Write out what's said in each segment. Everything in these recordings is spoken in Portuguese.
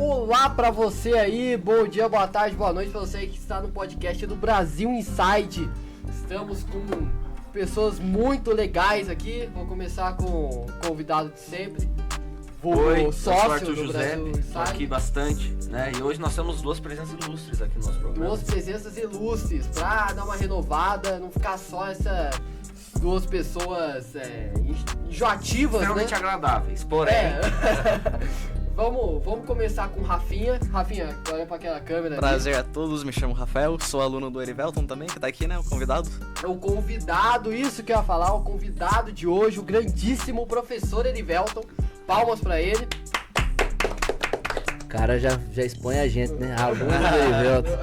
Olá pra você aí, bom dia, boa tarde, boa noite pra você que está no podcast do Brasil Inside. Estamos com pessoas muito legais aqui. Vou começar com o convidado de sempre. Oi, eu sou sócio Arthur do José, Brasil estou Inside. aqui bastante, né? E hoje nós temos duas presenças ilustres aqui no nosso programa. Duas presenças ilustres pra dar uma renovada, não ficar só essas duas pessoas enjoativas, Extremamente né? agradáveis, porém... Vamos começar com o Rafinha. Rafinha, olha pra aquela câmera. Prazer a todos, me chamo Rafael, sou aluno do Erivelton também, que tá aqui, né, o convidado. O convidado, isso que eu ia falar, o convidado de hoje, o grandíssimo professor Erivelton. Palmas pra ele. O cara já expõe a gente, né? Aluno do Erivelton.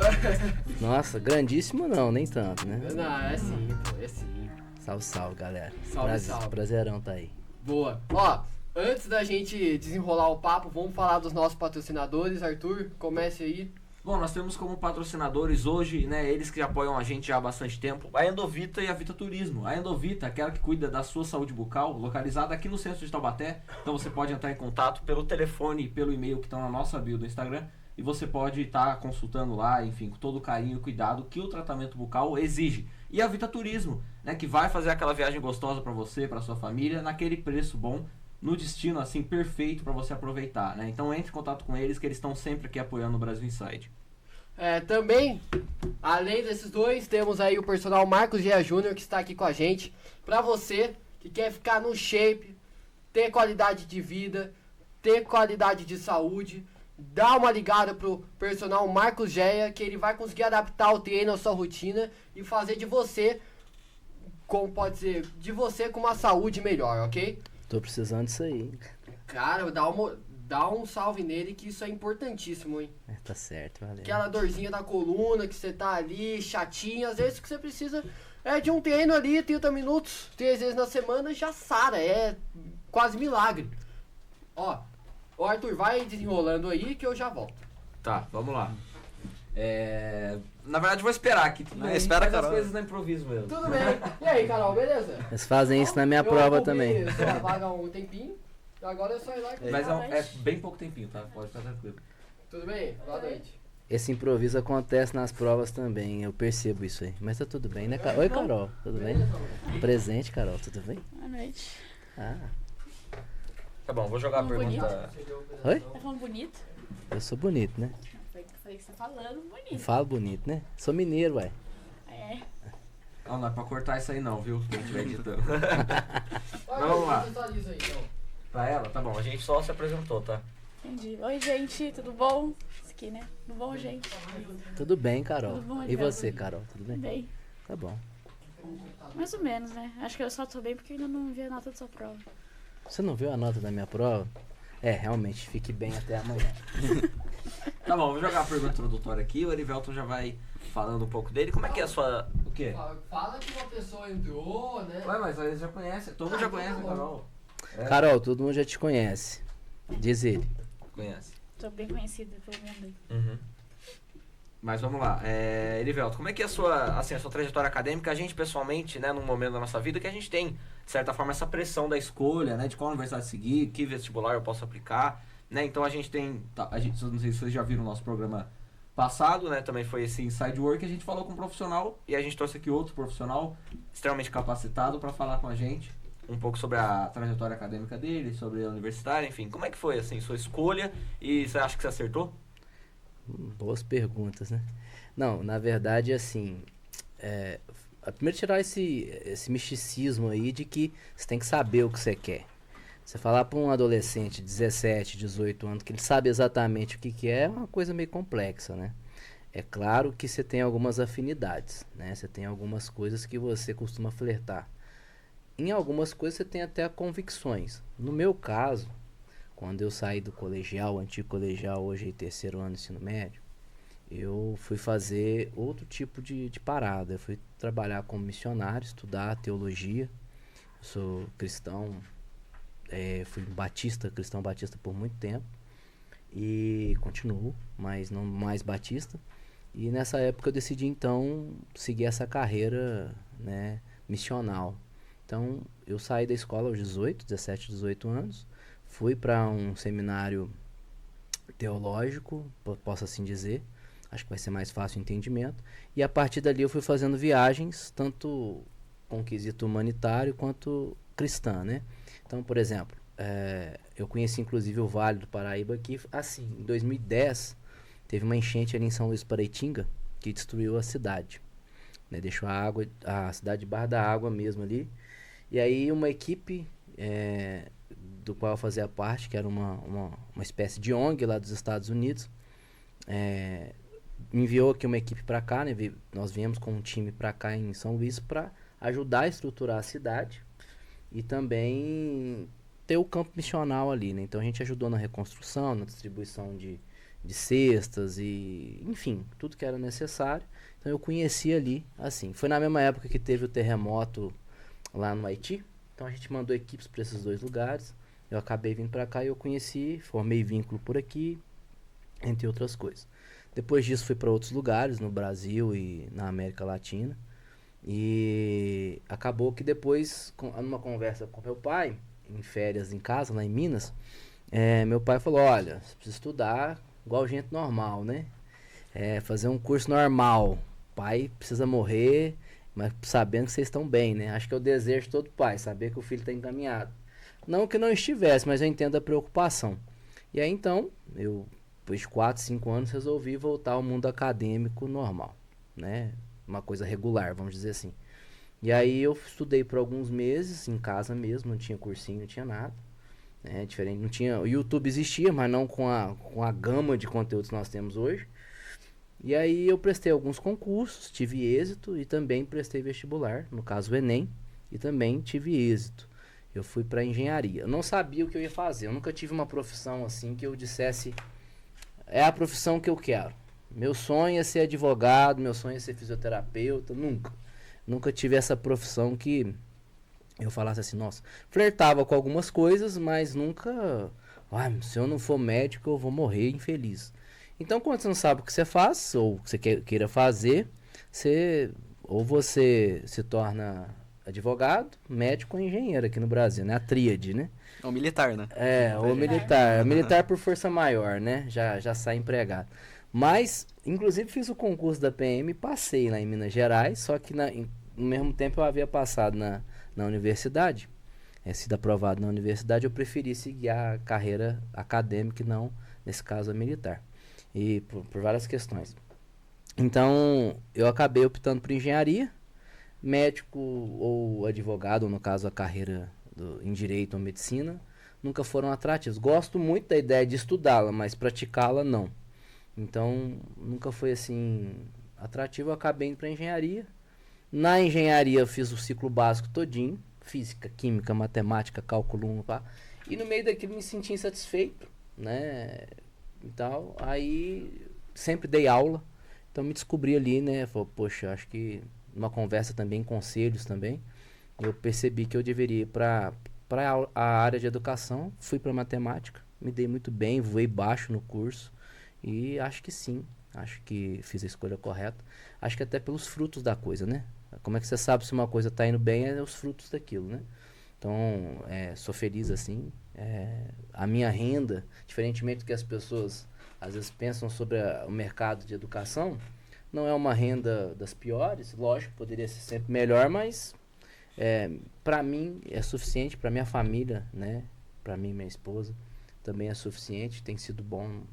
Nossa, grandíssimo não, nem tanto, né? Não, é sim, pô, é sim. Salve, salve, galera. Salve. Prazerão tá aí. Boa. Ó, antes da gente desenrolar o papo, vamos falar dos nossos patrocinadores. Arthur, comece aí. Bom, nós temos como patrocinadores hoje, né, eles que apoiam a gente já há bastante tempo, a Endovita e a Vita Turismo. A Endovita, aquela que cuida da sua saúde bucal, localizada aqui no centro de Taubaté. Então você pode entrar em contato pelo telefone e pelo e-mail que estão na nossa bio do Instagram. E você pode estar consultando lá, enfim, com todo o carinho e cuidado que o tratamento bucal exige. E a Vita Turismo, né, que vai fazer aquela viagem gostosa para você, para sua família, naquele preço bom, no destino assim perfeito para você aproveitar, né? Então entre em contato com eles, que eles estão sempre aqui apoiando o Brasil Inside. Também, além desses dois, temos aí o personal Marcos Gia Júnior, que está aqui com a gente. Pra você que quer ficar no shape, ter qualidade de vida, ter qualidade de saúde, dá uma ligada pro personal Marcos Gia, que ele vai conseguir adaptar o treino à sua rotina e fazer de você, como pode ser, de você com uma saúde melhor, ok? Tô precisando disso aí. Cara, dá um salve nele, que isso é importantíssimo, hein? Tá certo, valeu. Aquela dorzinha da coluna, que você tá ali, chatinho, às vezes o que você precisa é de um treino ali, 30 minutos, 3 vezes na semana, já sara, é quase milagre. Ó, o Arthur, vai desenrolando aí que eu já volto. Tá, vamos lá. Na verdade, vou esperar aqui. Né? Espera, faz Carol. as coisas na improviso mesmo. Tudo bem. E aí, Carol, beleza? Eles fazem isso na minha prova também. Eu só vaga um tempinho, agora é só ir lá e Mas é bem pouco tempinho, tá? Pode ficar tranquilo. Tudo bem? Boa noite. Esse improviso acontece nas provas também, eu percebo isso aí. Mas tá tudo bem, né, Carol? Oi, Carol, tudo bem? Presente, Carol, tudo bem? Boa noite. Ah, Tá bom, vou jogar a Bonito. pergunta. oi? Tá falando bonito? Eu sou bonito, né? Falei que você tá falando Eu bonito. falo bonito, né? Sou mineiro, ué. É. Não é pra cortar isso aí não, viu? Quem estiver editando. Vai, Vamos lá. contextualiza aí, então. Pra ela? Tá bom, a gente só se apresentou, tá? Entendi. Oi, gente, tudo bom? Isso aqui, né? Tudo bom, gente? Tudo bem, Carol. Tudo bom, E Edvaldo? você, Carol, tudo bem? Bem. Tá bom. Mais ou menos, né? Acho que eu só tô bem porque eu ainda não vi a nota da sua prova. Você não viu a nota da minha prova? Realmente, fique bem até amanhã. Tá bom, vou jogar a pergunta introdutória aqui. O Erivelton já vai falando um pouco dele. Como é que é a sua... O quê? Fala que uma pessoa entrou, né? Ué, mas eles já conhecem. Todo mundo já conhece a Carol. Carol, todo mundo já te conhece. Diz ele. Conhece. Tô bem conhecida, pelo menos. Uhum. Mas vamos lá. Erivelton, como é que é a sua trajetória acadêmica? A gente, pessoalmente, né, num momento da nossa vida que a gente tem, de certa forma, essa pressão da escolha, né, de qual universidade seguir, que vestibular eu posso aplicar, né? Então a gente tem... não sei se vocês já viram o nosso programa passado, né? Também foi esse Inside Work, a gente falou com um profissional e a gente trouxe aqui outro profissional extremamente capacitado para falar com a gente um pouco sobre a trajetória acadêmica dele, sobre a universitária, enfim. Como é que foi, assim, sua escolha e você acha que você acertou? Boas perguntas, né? Não, na verdade, assim, primeiro tirar esse misticismo aí de que você tem que saber o que você quer. Você falar para um adolescente de 17, 18 anos que ele sabe exatamente o que é uma coisa meio complexa, né? É claro que você tem algumas afinidades, né? Você tem algumas coisas que você costuma flertar. Em algumas coisas você tem até convicções. No meu caso, quando eu saí do colegial, antigo colegial, hoje terceiro ano do ensino médio, eu fui fazer outro tipo de parada. Eu fui trabalhar como missionário, estudar teologia. Eu sou cristão, fui cristão batista por muito tempo. E continuo, mas não mais batista. E nessa época eu decidi então seguir essa carreira, né, missional. Então eu saí da escola aos 17, 18 anos. Fui para um seminário teológico, posso assim dizer. Acho que vai ser mais fácil o entendimento. E a partir dali eu fui fazendo viagens, tanto com quesito humanitário quanto cristã, né? Então, por exemplo, eu conheci inclusive o Vale do Paraíba aqui, assim, em 2010, teve uma enchente ali em São Luís Paraitinga, que destruiu a cidade, né? Deixou a cidade debaixo da água mesmo ali. E aí uma equipe do qual eu fazia parte, que era uma espécie de ONG lá dos Estados Unidos, enviou aqui uma equipe para cá, né? Nós viemos com um time para cá em São Luís para ajudar a estruturar a cidade e também ter o campo missional ali, né? Então a gente ajudou na reconstrução, na distribuição de cestas e, enfim, tudo que era necessário. Então eu conheci ali, assim. Foi na mesma época que teve o terremoto lá no Haiti. Então a gente mandou equipes para esses dois lugares. Eu acabei vindo para cá e eu conheci, formei vínculo por aqui, entre outras coisas. Depois disso fui para outros lugares, no Brasil e na América Latina. E acabou que depois, numa conversa com meu pai, em férias em casa, lá em Minas, meu pai falou, olha, você precisa estudar igual gente normal, né? Fazer um curso normal. Pai precisa morrer, mas sabendo que vocês estão bem, né? Acho que é o desejo de todo pai, saber que o filho está encaminhado. Não que não estivesse, mas eu entendo a preocupação. E aí então, eu, depois de 4, 5 anos, resolvi voltar ao mundo acadêmico normal, né? Uma coisa regular, vamos dizer assim. E aí eu estudei por alguns meses, em casa mesmo, não tinha cursinho, não tinha nada. Diferente, não tinha, o YouTube existia, mas não com a gama de conteúdos que nós temos hoje. E aí eu prestei alguns concursos, tive êxito e também prestei vestibular, no caso o Enem, e também tive êxito. Eu fui para engenharia. Eu não sabia o que eu ia fazer, eu nunca tive uma profissão assim que eu dissesse, é a profissão que eu quero. Meu sonho é ser advogado, meu sonho é ser fisioterapeuta, nunca tive essa profissão que eu falasse assim, nossa, flertava com algumas coisas, mas nunca, se eu não for médico eu vou morrer infeliz. Então quando você não sabe o que você faz, ou o que você queira fazer, ou você se torna advogado, médico ou engenheiro aqui no Brasil, né? A tríade, né? Ou militar, né? Ou militar. Militar por força maior, né? Já sai empregado. Mas, inclusive fiz o concurso da PM e passei lá em Minas Gerais, só que no mesmo tempo eu havia passado na universidade, sido aprovado na universidade, eu preferi seguir a carreira acadêmica e não, nesse caso, a militar. E por várias questões. Então, eu acabei optando por engenharia, médico ou advogado, ou no caso a carreira em direito ou medicina, nunca foram atrativos. Gosto muito da ideia de estudá-la, mas praticá-la não. Então, nunca foi assim atrativo, eu acabei indo para engenharia. Na engenharia eu fiz o ciclo básico todinho, física, química, matemática, cálculo 1, e no meio daquilo me senti insatisfeito, né, e tal. Aí sempre dei aula, então me descobri ali, né, falei, poxa, acho que numa conversa também, conselhos também, eu percebi que eu deveria ir para a área de educação, fui para matemática, me dei muito bem, voei baixo no curso, e acho que sim, acho que fiz a escolha correta, acho que até pelos frutos da coisa, né? Como é que você sabe se uma coisa está indo bem? É os frutos daquilo, né? Então, sou feliz assim. A minha renda, diferentemente do que as pessoas às vezes pensam sobre o mercado de educação, não é uma renda das piores. Lógico, poderia ser sempre melhor, mas para mim é suficiente, para minha família, né? Para mim e minha esposa também é suficiente, tem sido bom.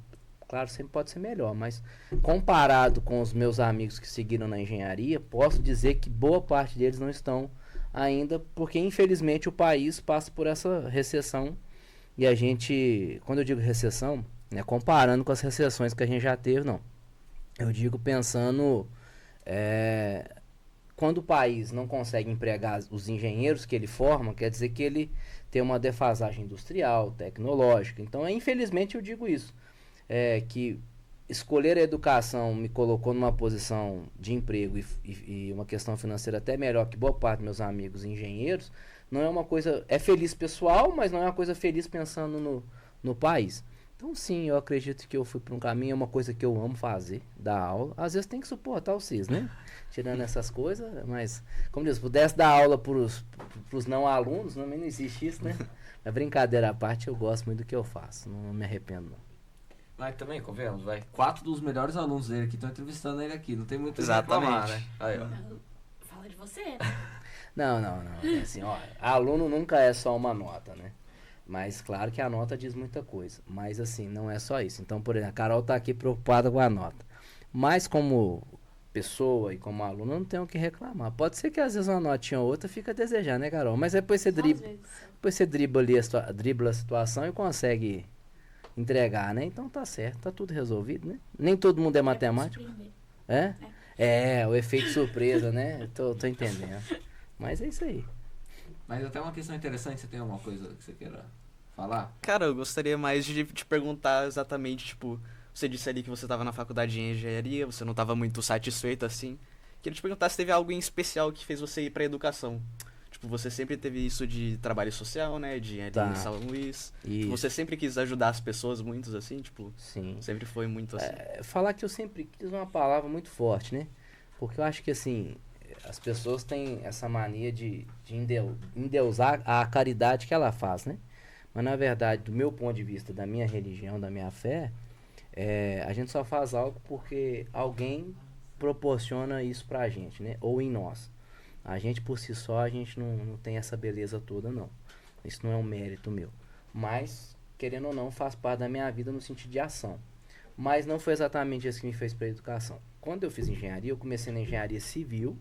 Claro, sempre pode ser melhor, mas comparado com os meus amigos que seguiram na engenharia, posso dizer que boa parte deles não estão ainda, porque infelizmente o país passa por essa recessão. E a gente, quando eu digo recessão, né, comparando com as recessões que a gente já teve, não. Eu digo pensando, quando o país não consegue empregar os engenheiros que ele forma, quer dizer que ele tem uma defasagem industrial, tecnológica. Então, infelizmente eu digo isso. Que escolher a educação me colocou numa posição de emprego e uma questão financeira até melhor que boa parte dos meus amigos engenheiros, não é uma coisa, é feliz pessoal, mas não é uma coisa feliz pensando no país. Então sim, eu acredito que eu fui para um caminho, é uma coisa que eu amo fazer, dar aula. Às vezes tem que suportar vocês, né? Tirando essas coisas, mas, como diz, se pudesse dar aula para os não alunos, não existe isso, né? Mas brincadeira à parte, eu gosto muito do que eu faço, não me arrependo não. Mas também, convenhamos, vai. 4 dos melhores alunos dele aqui estão entrevistando ele aqui. Não tem muito o que Exatamente. reclamar, né? Aí, ó. Fala de você, né? Não. É assim, ó, aluno nunca é só uma nota, né? Mas claro que a nota diz muita coisa. Mas assim, não é só isso. Então, por exemplo, a Carol tá aqui preocupada com a nota. Mas como pessoa e como aluno, não tem o que reclamar. Pode ser que às vezes uma notinha ou outra fica a desejar, né, Carol? Mas depois você Só às dribla, vezes. depois você dribla ali dribla a situação e consegue entregar, né? Então tá certo, tá tudo resolvido, né? Nem todo mundo é matemático. Surpreender. É? É, o efeito surpresa, né? Tô entendendo. Mas é isso aí. Mas até uma questão interessante, você tem alguma coisa que você queira falar? Cara, eu gostaria mais de te perguntar exatamente, tipo, você disse ali que você tava na faculdade de engenharia, você não tava muito satisfeito assim. Queria te perguntar se teve algo em especial que fez você ir pra educação. Tipo, você sempre teve isso de trabalho social, né? De ali Tá. em São Luís. Isso. Você sempre quis ajudar as pessoas muito, assim, tipo, Sim. sempre foi muito assim. Falar que eu sempre quis uma palavra muito forte, né? Porque eu acho que assim, as pessoas têm essa mania de endeusar a caridade que ela faz, né? Mas na verdade, do meu ponto de vista, da minha religião, da minha fé, a gente só faz algo porque alguém proporciona isso pra gente, né? Ou em nós. A gente por si só, a gente não tem essa beleza toda, não. Isso não é um mérito meu. Mas, querendo ou não, faz parte da minha vida no sentido de ação. Mas não foi exatamente isso que me fez para a educação. Quando eu fiz engenharia, eu comecei na engenharia civil.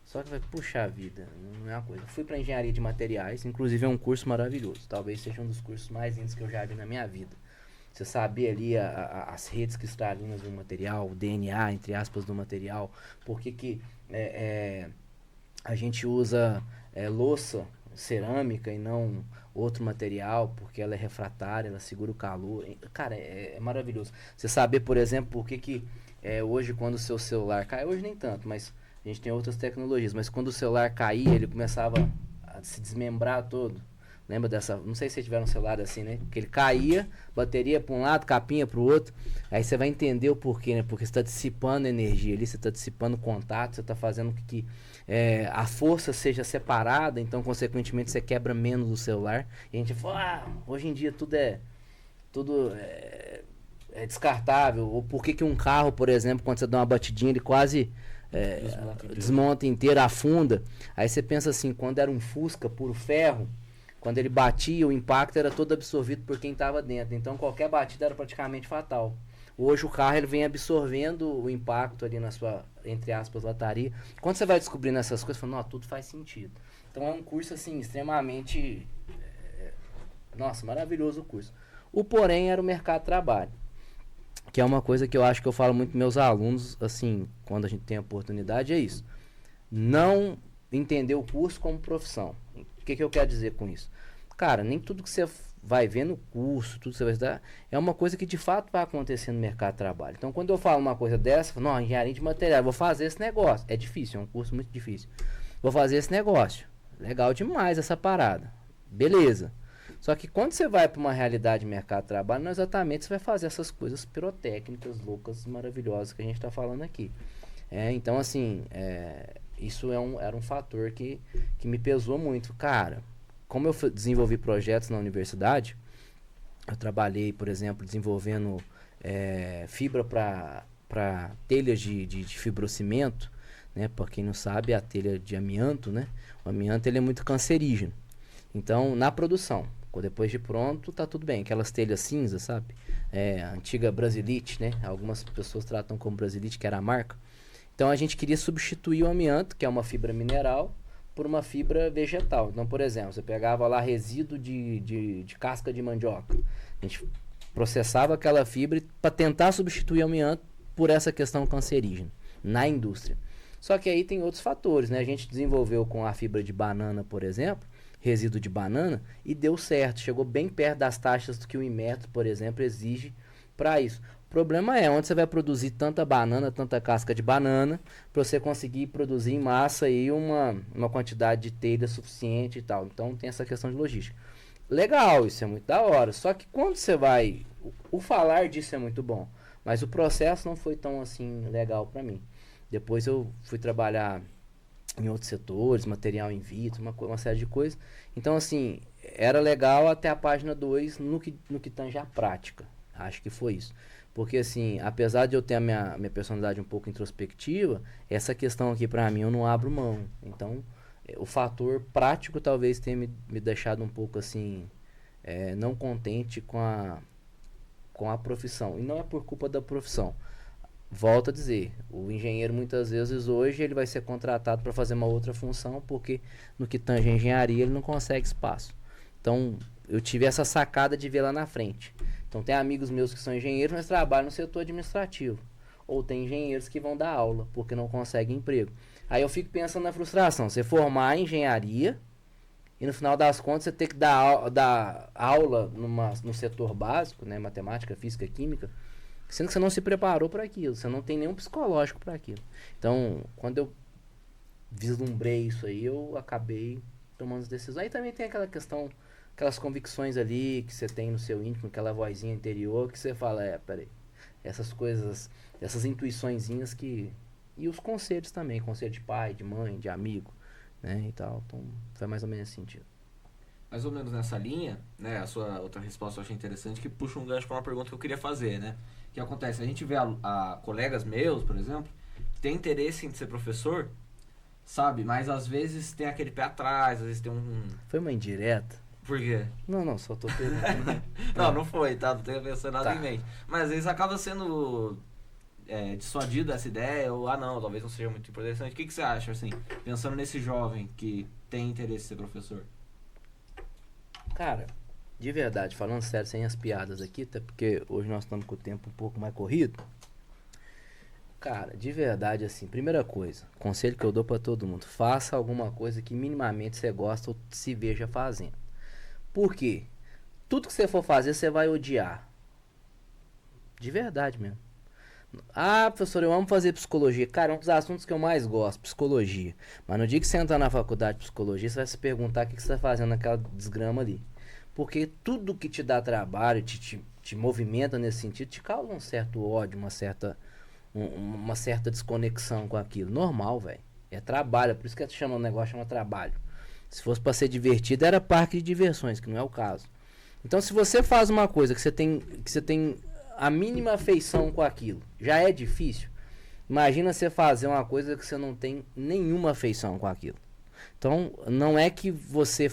Só que vai puxar a vida, não é uma coisa. Fui para engenharia de materiais, inclusive é um curso maravilhoso. Talvez seja um dos cursos mais lindos que eu já vi na minha vida. Você saber ali as redes cristalinas do material, o DNA, entre aspas, do material. Por que a gente usa louça cerâmica e não outro material, porque ela é refratária, ela segura o calor. Cara, é maravilhoso. Você saber, por exemplo, por que hoje quando o seu celular cai, hoje nem tanto, mas a gente tem outras tecnologias, mas quando o celular caía, ele começava a se desmembrar todo. Lembra dessa? Não sei se vocês tiveram um celular assim, né? Que ele caía, bateria para um lado, capinha para o outro. Aí você vai entender o porquê, né? Porque você está dissipando energia ali, você está dissipando contato, você está fazendo com que a força seja separada, então consequentemente você quebra menos o celular. E a gente fala, hoje em dia tudo é descartável. Ou por que um carro, por exemplo, quando você dá uma batidinha, ele quase desmonta inteiro, afunda. Aí você pensa assim, quando era um Fusca puro ferro, quando ele batia, o impacto era todo absorvido por quem estava dentro. Então qualquer batida era praticamente fatal. Hoje o carro ele vem absorvendo o impacto ali na sua, entre aspas, lataria. Quando você vai descobrindo essas coisas, você fala, tudo faz sentido. Então é um curso assim, extremamente... nossa, maravilhoso o curso. O porém era o mercado de trabalho. Que é uma coisa que eu acho que eu falo muito para meus alunos, assim, quando a gente tem a oportunidade, é isso. Não entender o curso como profissão. O que eu quero dizer com isso? Cara, nem tudo que você vai ver no curso, tudo que você vai estudar, é uma coisa que de fato vai acontecer no mercado de trabalho. Então, quando eu falo uma coisa dessa, eu falo, não, engenharia de material, vou fazer esse negócio. É difícil, é um curso muito difícil. Vou fazer esse negócio. Legal demais essa parada. Beleza. Só que quando você vai para uma realidade de mercado de trabalho, não exatamente você vai fazer essas coisas pirotécnicas, loucas, maravilhosas que a gente está falando aqui. Então, assim, isso era um fator que me pesou muito. Cara, como eu desenvolvi projetos na universidade, eu trabalhei, por exemplo, desenvolvendo fibra para telhas de fibrocimento, né? Para quem não sabe, a telha de amianto, né? O amianto ele é muito cancerígeno. Então, na produção, depois de pronto, tá tudo bem. Aquelas telhas cinzas, sabe? A antiga Brasilite, né? Algumas pessoas tratam como Brasilite, que era a marca. Então, a gente queria substituir o amianto, que é uma fibra mineral, por uma fibra vegetal. Então, por exemplo, você pegava lá resíduo de casca de mandioca. A gente processava aquela fibra para tentar substituir o amianto por essa questão cancerígena na indústria. Só que aí tem outros fatores, né? A gente desenvolveu com a fibra de banana, por exemplo, resíduo de banana, e deu certo. Chegou bem perto das taxas do que o Inmetro, por exemplo, exige para isso. O problema é onde você vai produzir tanta banana, tanta casca de banana, para você conseguir produzir em massa aí uma quantidade de telha suficiente e tal. Então tem essa questão de logística. Legal, isso é muito da hora. Só que quando você vai... O falar disso é muito bom, mas o processo não foi tão assim legal para mim. Depois eu fui trabalhar em outros setores, material in vitro, uma série de coisas. Então, assim, era legal até a página 2 no que tange a prática. Acho que foi isso. Porque, assim, apesar de eu ter a minha personalidade um pouco introspectiva, essa questão aqui pra mim eu não abro mão. Então, o fator prático talvez tenha me deixado um pouco, assim, não contente com a profissão. E não é por culpa da profissão. Volto a dizer, o engenheiro muitas vezes hoje ele vai ser contratado para fazer uma outra função, porque no que tange a engenharia ele não consegue espaço. Então, eu tive essa sacada de ver lá na frente. Então, tem amigos meus que são engenheiros, mas trabalham no setor administrativo. Ou tem engenheiros que vão dar aula, porque não conseguem emprego. Aí eu fico pensando na frustração. Você formar em engenharia e no final das contas você ter que dar aula no setor básico, né? Matemática, física, química, sendo que você não se preparou para aquilo. Você não tem nenhum psicológico para aquilo. Então, quando eu vislumbrei isso aí, eu acabei tomando as decisões. Aí também tem aquela questão, aquelas convicções ali que você tem no seu íntimo, aquela vozinha interior que você fala, peraí, essas coisas, essas intuiçõezinhas que... E os conselhos também, conselho de pai, de mãe, de amigo, né, e tal. Então, foi mais ou menos nesse sentido. Mais ou menos nessa linha, né, a sua outra resposta eu achei interessante, que puxa um gancho para uma pergunta que eu queria fazer, né? O que acontece? A gente vê a colegas meus, por exemplo, que tem interesse em ser professor, sabe? Mas às vezes tem aquele pé atrás, às vezes tem um... Foi uma indireta? Por quê? Não, só tô perguntando. Não foi, tá? Não tenho pensado nada em mente. Mas às vezes acaba sendo dissuadido essa ideia, ou não, talvez não seja muito interessante. O que você acha, assim, pensando nesse jovem que tem interesse em ser professor? Cara, de verdade, falando sério, sem as piadas aqui, até porque hoje nós estamos com o tempo um pouco mais corrido. Cara, de verdade, assim, primeira coisa, conselho que eu dou pra todo mundo, faça alguma coisa que minimamente você gosta ou se veja fazendo. Por quê? Tudo que você for fazer, você vai odiar. De verdade mesmo. Ah, professor, eu amo fazer psicologia. Cara, é um dos assuntos que eu mais gosto, psicologia. Mas no dia que você entrar na faculdade de psicologia, você vai se perguntar o que você está fazendo naquela desgrama ali. Porque tudo que te dá trabalho, te movimenta nesse sentido, te causa um certo ódio, uma certa desconexão com aquilo. Normal, velho. É trabalho, por isso que chama o negócio, chama trabalho. Se fosse para ser divertido, era parque de diversões, que não é o caso. Então, se você faz uma coisa que você tem a mínima afeição com aquilo, já é difícil. Imagina você fazer uma coisa que você não tem nenhuma afeição com aquilo. Então, não é que você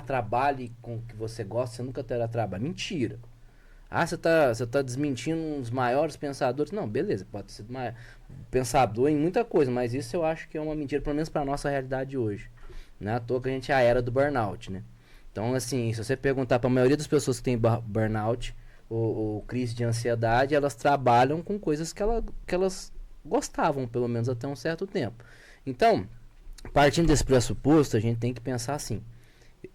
trabalhe com o que você gosta, você nunca terá trabalho. Mentira. Você tá desmentindo um dos maiores pensadores. Não, beleza, pode ser pensador em muita coisa, mas isso eu acho que é uma mentira, pelo menos para nossa realidade de hoje. Não é à toa que a gente é a era do burnout, né? Então, assim, se você perguntar para a maioria das pessoas que tem burnout ou crise de ansiedade, elas trabalham com coisas que elas gostavam, pelo menos até um certo tempo. Então, partindo desse pressuposto, a gente tem que pensar assim,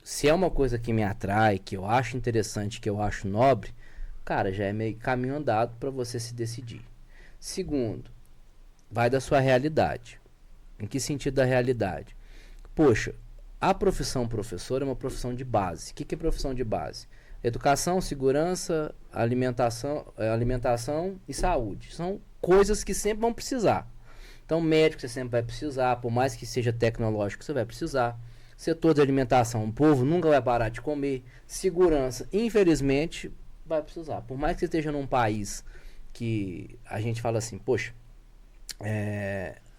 se é uma coisa que me atrai, que eu acho interessante, que eu acho nobre, cara, já é meio caminho andado para você se decidir. Segundo, vai da sua realidade. Em que sentido da realidade? Poxa, a profissão professor é uma profissão de base. O que é profissão de base? Educação, segurança, alimentação e saúde. São coisas que sempre vão precisar. Então, médico você sempre vai precisar, por mais que seja tecnológico, você vai precisar. Setor de alimentação, o povo nunca vai parar de comer. Segurança, infelizmente, vai precisar. Por mais que você esteja num país que a gente fala assim, poxa,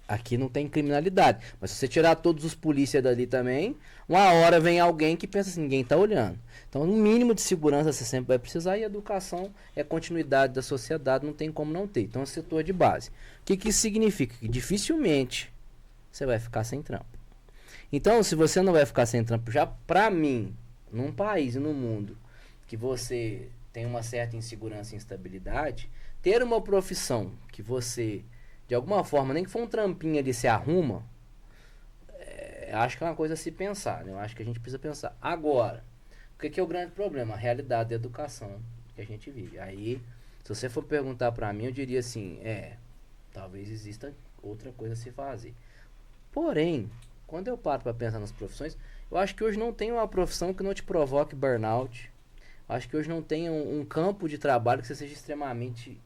aqui não tem criminalidade. Mas se você tirar todos os polícias dali também, uma hora vem alguém que pensa assim, ninguém tá olhando. Então, no mínimo de segurança você sempre vai precisar, e educação é continuidade da sociedade, não tem como não ter. Então, é um setor de base. O que isso significa? Que dificilmente você vai ficar sem trampo. Então, se você não vai ficar sem trampo, já pra mim, num país e no mundo, que você tem uma certa insegurança e instabilidade, ter uma profissão que você, de alguma forma, nem que for um trampinho ali, se arruma, acho que é uma coisa a se pensar, né? Eu acho que a gente precisa pensar. Agora, o que é o grande problema? A realidade da educação que a gente vive. Aí, se você for perguntar pra mim, eu diria assim, talvez exista outra coisa a se fazer. Porém, quando eu paro pra pensar nas profissões, eu acho que hoje não tem uma profissão que não te provoque burnout. Eu acho que hoje não tem um campo de trabalho que você seja extremamente...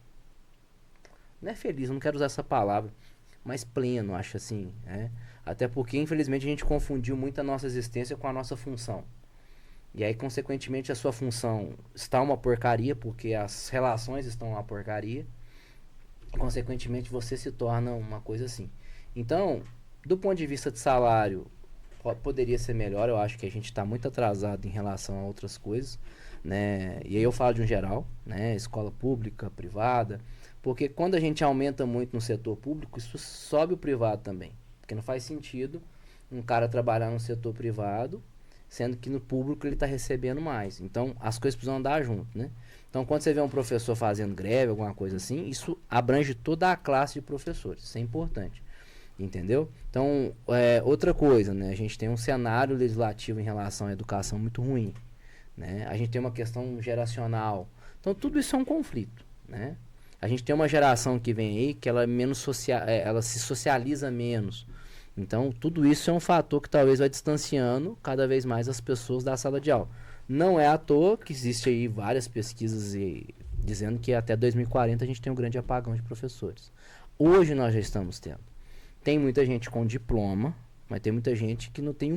Não é feliz, não quero usar essa palavra, mas pleno, acho assim, Até porque, infelizmente, a gente confundiu muito a nossa existência com a nossa função. E aí, consequentemente, a sua função está uma porcaria, porque as relações estão uma porcaria. E, consequentemente, você se torna uma coisa assim. Então, do ponto de vista de salário, poderia ser melhor. Eu acho que a gente está muito atrasado em relação a outras coisas, né? E aí eu falo de um geral, né? Escola pública, privada. Porque quando a gente aumenta muito no setor público, isso sobe o privado também. Porque não faz sentido um cara trabalhar no setor privado, sendo que no público ele está recebendo mais. Então, as coisas precisam andar junto, né? Então, quando você vê um professor fazendo greve, alguma coisa assim, isso abrange toda a classe de professores. Isso é importante. Entendeu? Então, outra coisa, né? A gente tem um cenário legislativo em relação à educação muito ruim, né? A gente tem uma questão geracional. Então, tudo isso é um conflito, né? A gente tem uma geração que vem aí que ela é menos ela se socializa menos. Então, tudo isso é um fator que talvez vai distanciando cada vez mais as pessoas da sala de aula. Não é à toa que existe aí várias pesquisas dizendo que até 2040 a gente tem um grande apagão de professores. Hoje nós já estamos tendo. Tem muita gente com diploma, mas tem muita gente que não tem a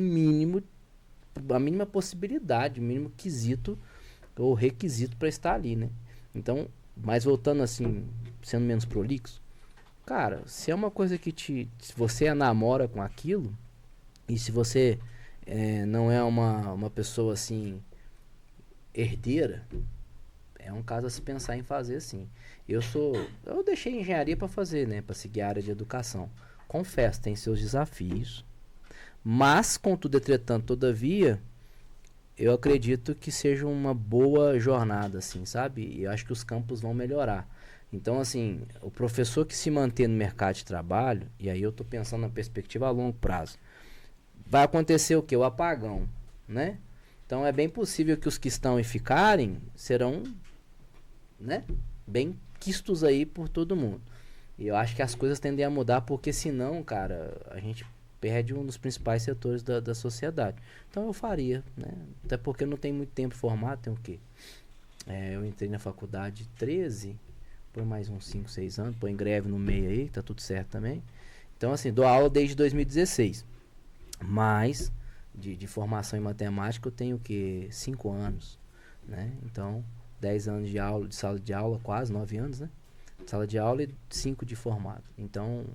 mínima possibilidade, o mínimo quesito ou requisito para estar ali, né? Então, mas voltando assim, sendo menos prolixo, cara, se é uma coisa se você namora com aquilo, e se você não é uma pessoa assim, herdeira, é um caso a se pensar em fazer assim. Eu deixei engenharia para fazer, né? Para seguir a área de educação. Confesso, tem seus desafios, mas, contudo, entretanto, todavia, eu acredito que seja uma boa jornada, assim, sabe? E eu acho que os campos vão melhorar. Então, assim, o professor que se manter no mercado de trabalho, e aí eu tô pensando na perspectiva a longo prazo, vai acontecer o quê? O apagão, né? Então, é bem possível que os que estão e ficarem serão, né, bem quistos aí por todo mundo. E eu acho que as coisas tendem a mudar, porque senão, cara, a gente perde um dos principais setores da sociedade. Então eu faria, né? Até porque não tem muito tempo formado, tem o quê? Eu entrei na faculdade 13, por mais uns 5, 6 anos, põe greve no meio aí, tá tudo certo também. Então, assim, dou aula desde 2016. Mas, de formação em matemática, eu tenho o quê? 5 anos, né? Então, 10 anos de aula, de sala de aula, quase 9 anos, né? Sala de aula e 5 de formado. Então,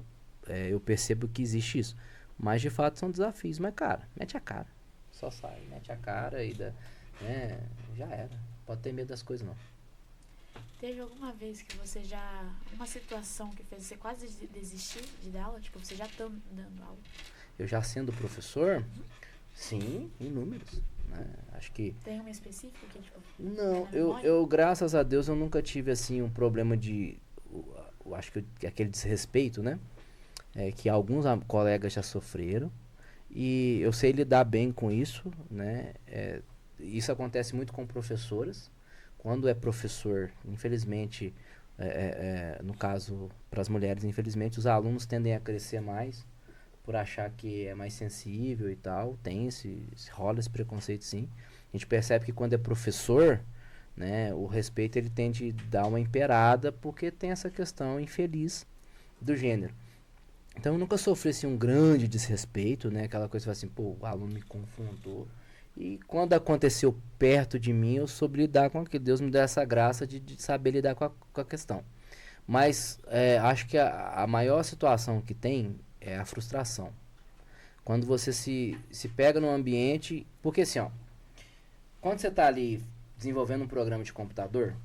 eu percebo que existe isso. Mas, de fato, são desafios. Mas, cara, mete a cara. Só sai, mete a cara e já era. Pode ter medo das coisas, não. Teve alguma vez que você uma situação que fez você quase desistir de dar aula? Tipo, você já tá dando aula? Eu já sendo professor? Sim, inúmeros. Né? Acho que... Tem uma específica que, tipo... Não, eu graças a Deus, eu nunca tive, assim, um problema eu acho que aquele desrespeito, né? Que alguns colegas já sofreram. E eu sei lidar bem com isso, né? Isso acontece muito com professoras. Quando é professor, infelizmente, no caso, para as mulheres, infelizmente, os alunos tendem a crescer mais por achar que é mais sensível e tal. Rola esse preconceito, sim. A gente percebe que quando é professor, né, o respeito ele tende a dar uma imperada porque tem essa questão infeliz do gênero. Então eu nunca sofri assim, um grande desrespeito, né? Aquela coisa assim, pô, o aluno me confrontou. E quando aconteceu perto de mim, eu soube lidar com aquilo. Deus me deu essa graça de saber lidar com a questão. Mas acho que a maior situação que tem é a frustração. Quando você se pega num ambiente... Porque assim, ó, quando você está ali desenvolvendo um programa de computador,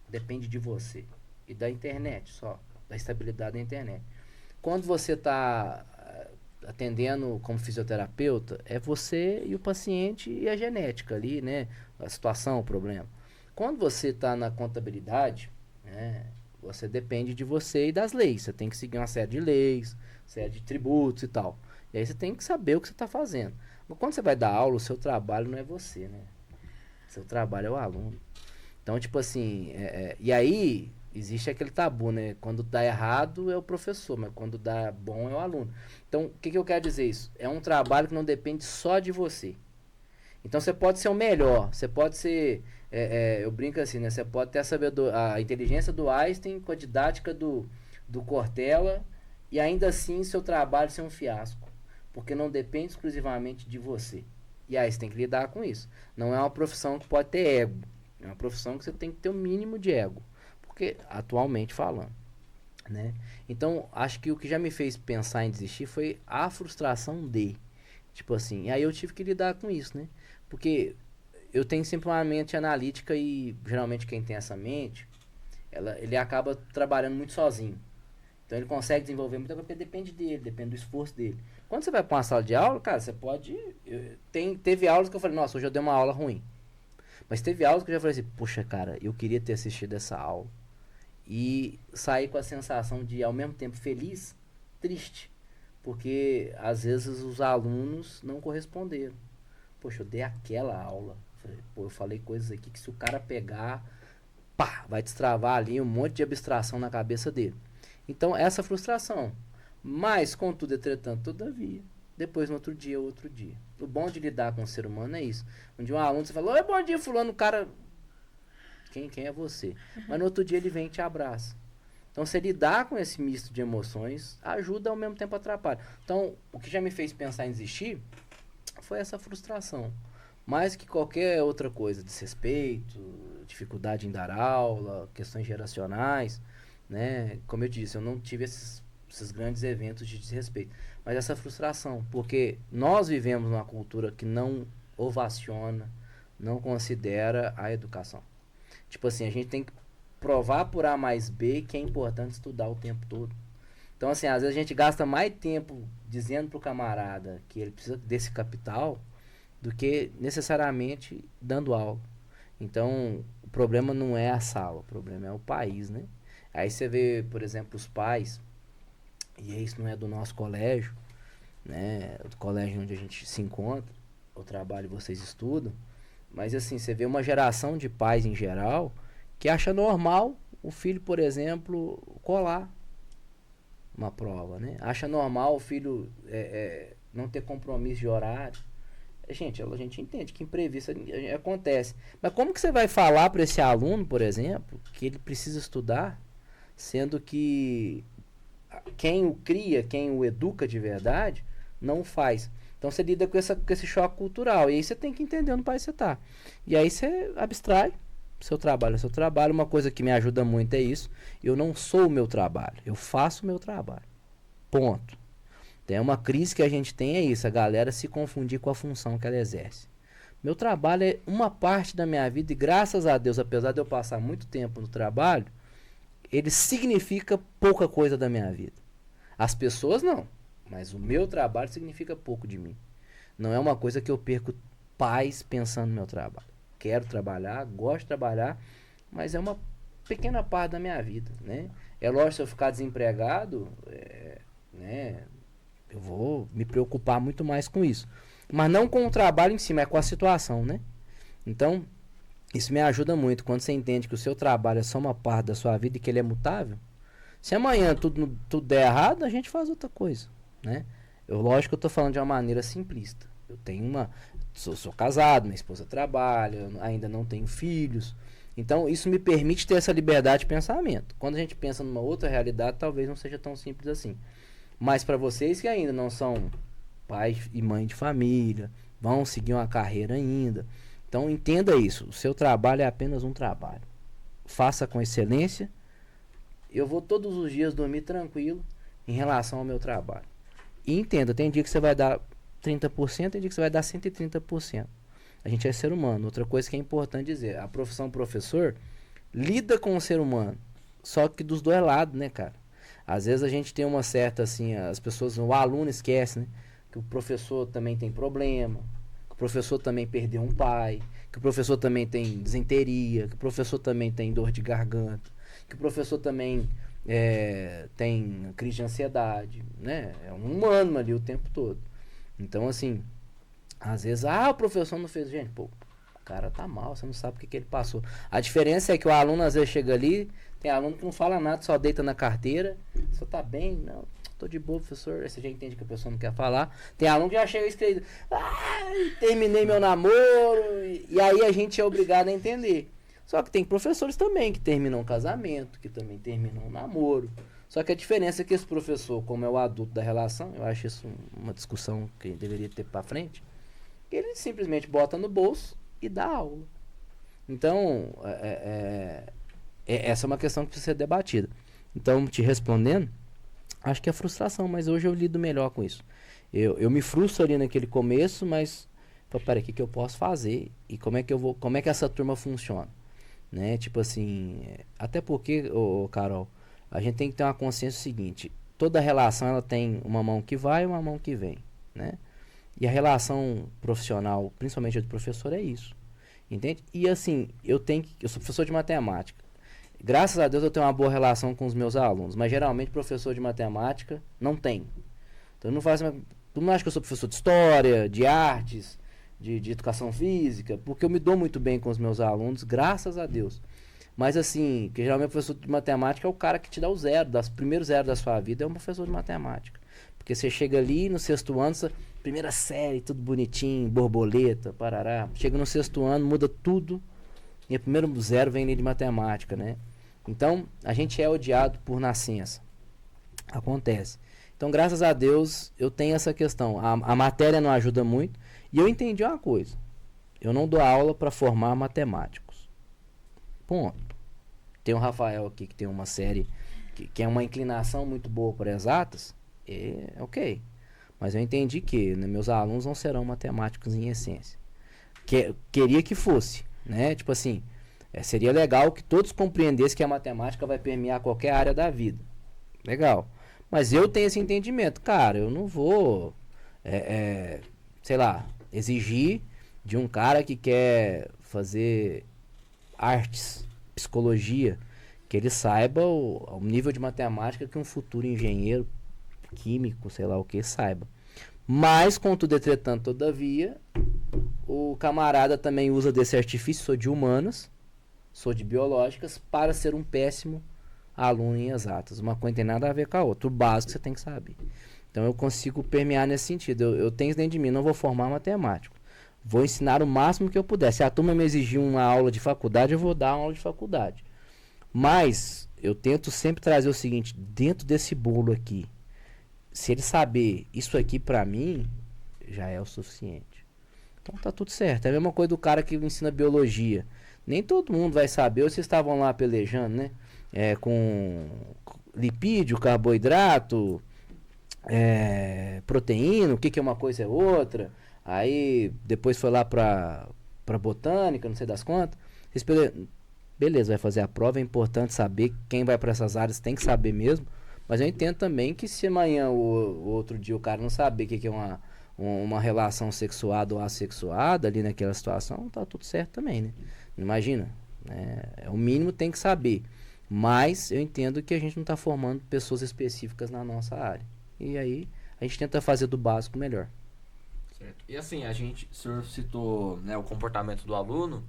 depende de você. E da internet só, da estabilidade da internet. Quando você está atendendo como fisioterapeuta, é você e o paciente e a genética ali, né? A situação, o problema. Quando você está na contabilidade, né? Você depende de você e das leis. Você tem que seguir uma série de leis, série de tributos e tal. E aí você tem que saber o que você está fazendo. Mas quando você vai dar aula, o seu trabalho não é você, né? Seu trabalho é o aluno. Então, tipo assim, e aí existe aquele tabu, né? Quando dá errado é o professor, mas quando dá bom é o aluno. Então, o que eu quero dizer isso? É um trabalho que não depende só de você. Então, você pode ser o melhor, você pode ser, eu brinco assim, né? Você pode ter a inteligência do Einstein com a didática do Cortella e ainda assim seu trabalho ser um fiasco. Porque não depende exclusivamente de você. E aí você tem que lidar com isso. Não é uma profissão que pode ter ego. É uma profissão que você tem que ter o mínimo de ego. Porque, atualmente falando, né? Então, acho que o que já me fez pensar em desistir foi a frustração de. Tipo assim, e aí eu tive que lidar com isso, né? Porque eu tenho sempre uma mente analítica e geralmente quem tem essa mente, ele acaba trabalhando muito sozinho. Então ele consegue desenvolver muita coisa porque depende dele, depende do esforço dele. Quando você vai para uma sala de aula, cara, você pode... Teve aulas que eu falei, nossa, hoje eu dei uma aula ruim. Mas teve aulas que eu já falei assim, poxa, cara, eu queria ter assistido essa aula. E sair com a sensação de, ao mesmo tempo, feliz, triste. Porque, às vezes, os alunos não corresponderam. Poxa, eu dei aquela aula. Eu falei coisas aqui que se o cara pegar, pá, vai destravar ali um monte de abstração na cabeça dele. Então, essa frustração. Mas, contudo, entretanto, todavia, depois no outro dia, outro dia. O bom de lidar com o ser humano é isso. Um dia um aluno, você fala, oi, bom dia, fulano, o cara... Quem é você? Mas no outro dia ele vem e te abraça. Então, você lidar com esse misto de emoções ajuda, ao mesmo tempo atrapalha. Então, o que já me fez pensar em desistir foi essa frustração. Mais que qualquer outra coisa, desrespeito, dificuldade em dar aula, questões geracionais, né? Como eu disse, eu não tive esses grandes eventos de desrespeito. Mas essa frustração, porque nós vivemos numa cultura que não ovaciona, não considera a educação. Tipo assim, a gente tem que provar por A mais B que é importante estudar o tempo todo. Então, assim, às vezes a gente gasta mais tempo dizendo pro camarada que ele precisa desse capital do que necessariamente dando aula. Então, o problema não é a sala, o problema é o país, né? Aí você vê, por exemplo, os pais, e isso não é do nosso colégio, né? Do colégio onde a gente se encontra, o trabalho vocês estudam, mas assim, você vê uma geração de pais em geral que acha normal o filho, por exemplo, colar uma prova, né? Acha normal o filho não ter compromisso de horário. Gente, a gente entende que imprevisto acontece. Mas como que você vai falar para esse aluno, por exemplo, que ele precisa estudar, sendo que quem o cria, quem o educa de verdade, não o faz? Então você lida com esse choque cultural. E aí você tem que entender onde você está. E aí você abstrai. Seu trabalho é seu trabalho. Uma coisa que me ajuda muito é isso. Eu não sou o meu trabalho. Eu faço o meu trabalho. Ponto. Tem uma crise que a gente tem é isso. A galera se confundir com a função que ela exerce. Meu trabalho é uma parte da minha vida. E graças a Deus, apesar de eu passar muito tempo no trabalho, ele significa pouca coisa da minha vida. As pessoas não. Mas o meu trabalho significa pouco de mim. Não é uma coisa que eu perco paz pensando no meu trabalho. Quero trabalhar, gosto de trabalhar, mas é uma pequena parte da minha vida, né? É lógico, se eu ficar desempregado, né, eu vou me preocupar muito mais com isso. Mas não com o trabalho em si, mas com a situação, né? Então, isso me ajuda muito. Quando você entende que o seu trabalho é só uma parte da sua vida e que ele é mutável, se amanhã tudo der errado, a gente faz outra coisa, né? Lógico que eu tô falando de uma maneira simplista. Eu tenho sou casado, minha esposa trabalha, ainda não tenho filhos. Então, isso me permite ter essa liberdade de pensamento. Quando a gente pensa numa outra realidade, talvez não seja tão simples assim. Mas para vocês que ainda não são pai e mãe de família, vão seguir uma carreira ainda. Então, entenda isso. O seu trabalho é apenas um trabalho. Faça com excelência. Eu vou todos os dias dormir tranquilo em relação ao meu trabalho. E entenda, tem dia que você vai dar 30%, tem dia que você vai dar 130%. A gente é ser humano. Outra coisa que é importante dizer, a profissão professor lida com o ser humano, só que dos dois lados, né, cara? Às vezes a gente tem uma certa, assim, as pessoas, o aluno esquece, né? Que o professor também tem problema, que o professor também perdeu um pai, que o professor também tem desenteria, que o professor também tem dor de garganta, que o professor também tem crise de ansiedade, né? É um humano ali o tempo todo. Então, assim, às vezes, o professor não fez. Gente, pô, o cara tá mal, você não sabe o que ele passou. A diferença é que o aluno às vezes chega ali, tem aluno que não fala nada, só deita na carteira. Você tá bem? Não, tô de boa, professor. Aí você já entende que a pessoa não quer falar. Tem aluno que já chega escrito, terminei meu namoro. E aí a gente é obrigado a entender. Só que tem professores também que terminam um casamento, que também terminam um namoro. Só que a diferença é que esse professor, como é o adulto da relação, eu acho isso uma discussão que deveria ter para frente, Ele simplesmente bota no bolso e dá aula. Então, essa é uma questão que precisa ser debatida. Então, te respondendo, acho que é frustração, mas hoje eu lido melhor com isso. Eu me frustro ali naquele começo, mas peraí, o que eu posso fazer? E como é que essa turma funciona? Né? Tipo assim, até porque, Carol, a gente tem que ter uma consciência seguinte, toda relação ela tem uma mão que vai e uma mão que vem, né? E a relação profissional, principalmente a do professor, é isso. Entende? E assim, eu sou professor de matemática. Graças a Deus eu tenho uma boa relação com os meus alunos, mas geralmente professor de matemática não tem. Então tu não acha que eu sou professor de história, de artes, de educação física, porque eu me dou muito bem com os meus alunos, graças a Deus. Mas assim, que geralmente o professor de matemática é o cara que te dá o zero, das primeiros zeros da sua vida, é um professor de matemática. Porque você chega ali no sexto ano, primeira série, tudo bonitinho, borboleta, parará. Chega no sexto ano, muda tudo, e o primeiro zero vem ali de matemática, né? Então, a gente é odiado por nascença. Acontece. Então, graças a Deus, eu tenho essa questão. A matéria não ajuda muito. E eu entendi uma coisa. Eu não dou aula para formar matemáticos. Ponto. Tem o Rafael aqui que tem uma série que é uma inclinação muito boa para exatas. Ok. Mas eu entendi que, né, meus alunos não serão matemáticos em essência. Queria que fosse, né? Tipo assim, seria legal que todos compreendessem que a matemática vai permear qualquer área da vida. Legal. Mas eu tenho esse entendimento. Cara, eu não vou, sei lá, exigir de um cara que quer fazer artes, psicologia, que ele saiba o nível de matemática que um futuro engenheiro químico, sei lá o que, saiba. Mas, contudo, entretanto, todavia, o camarada também usa desse artifício, sou de humanas, sou de biológicas, para ser um péssimo aluno em exatas. Uma coisa não tem nada a ver com a outra. O básico você tem que saber. Então eu consigo permear nesse sentido. Eu tenho isso dentro de mim, não vou formar matemático. Vou ensinar o máximo que eu puder. Se a turma me exigir uma aula de faculdade, eu vou dar uma aula de faculdade. Mas eu tento sempre trazer o seguinte, dentro desse bolo aqui, se ele saber isso aqui pra mim, já é o suficiente. Então tá tudo certo. É a mesma coisa do cara que ensina biologia. Nem todo mundo vai saber. Vocês estavam lá pelejando, né? Com lipídio, carboidrato, proteína, o que é uma coisa é outra. Aí depois foi lá pra botânica, não sei das quantas. Beleza, vai fazer a prova, é importante saber. Quem vai para essas áreas tem que saber mesmo. Mas eu entendo também que se amanhã ou outro dia o cara não saber o que é uma relação sexuada ou assexuada ali naquela situação, tá tudo certo também, né? Imagina, o mínimo tem que saber. Mas eu entendo que a gente não está formando pessoas específicas na nossa área. E aí a gente tenta fazer do básico melhor. Certo. E assim, o senhor citou, né, o comportamento do aluno.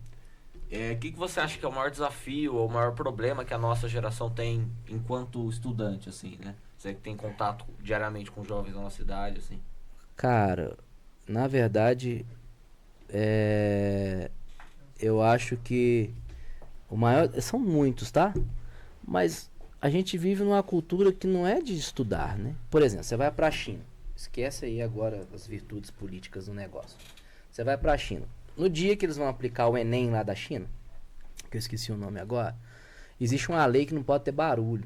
O que você acha que é o maior desafio ou o maior problema que a nossa geração tem enquanto estudante, assim, né? Você que tem contato diariamente com jovens da nossa idade, assim. Cara, na verdade, eu acho que o maior... São muitos, tá? Mas a gente vive numa cultura que não é de estudar, né? Por exemplo, você vai pra China. Esquece aí agora as virtudes políticas do negócio. Você vai pra China. No dia que eles vão aplicar o Enem lá da China, que eu esqueci o nome agora, existe uma lei que não pode ter barulho.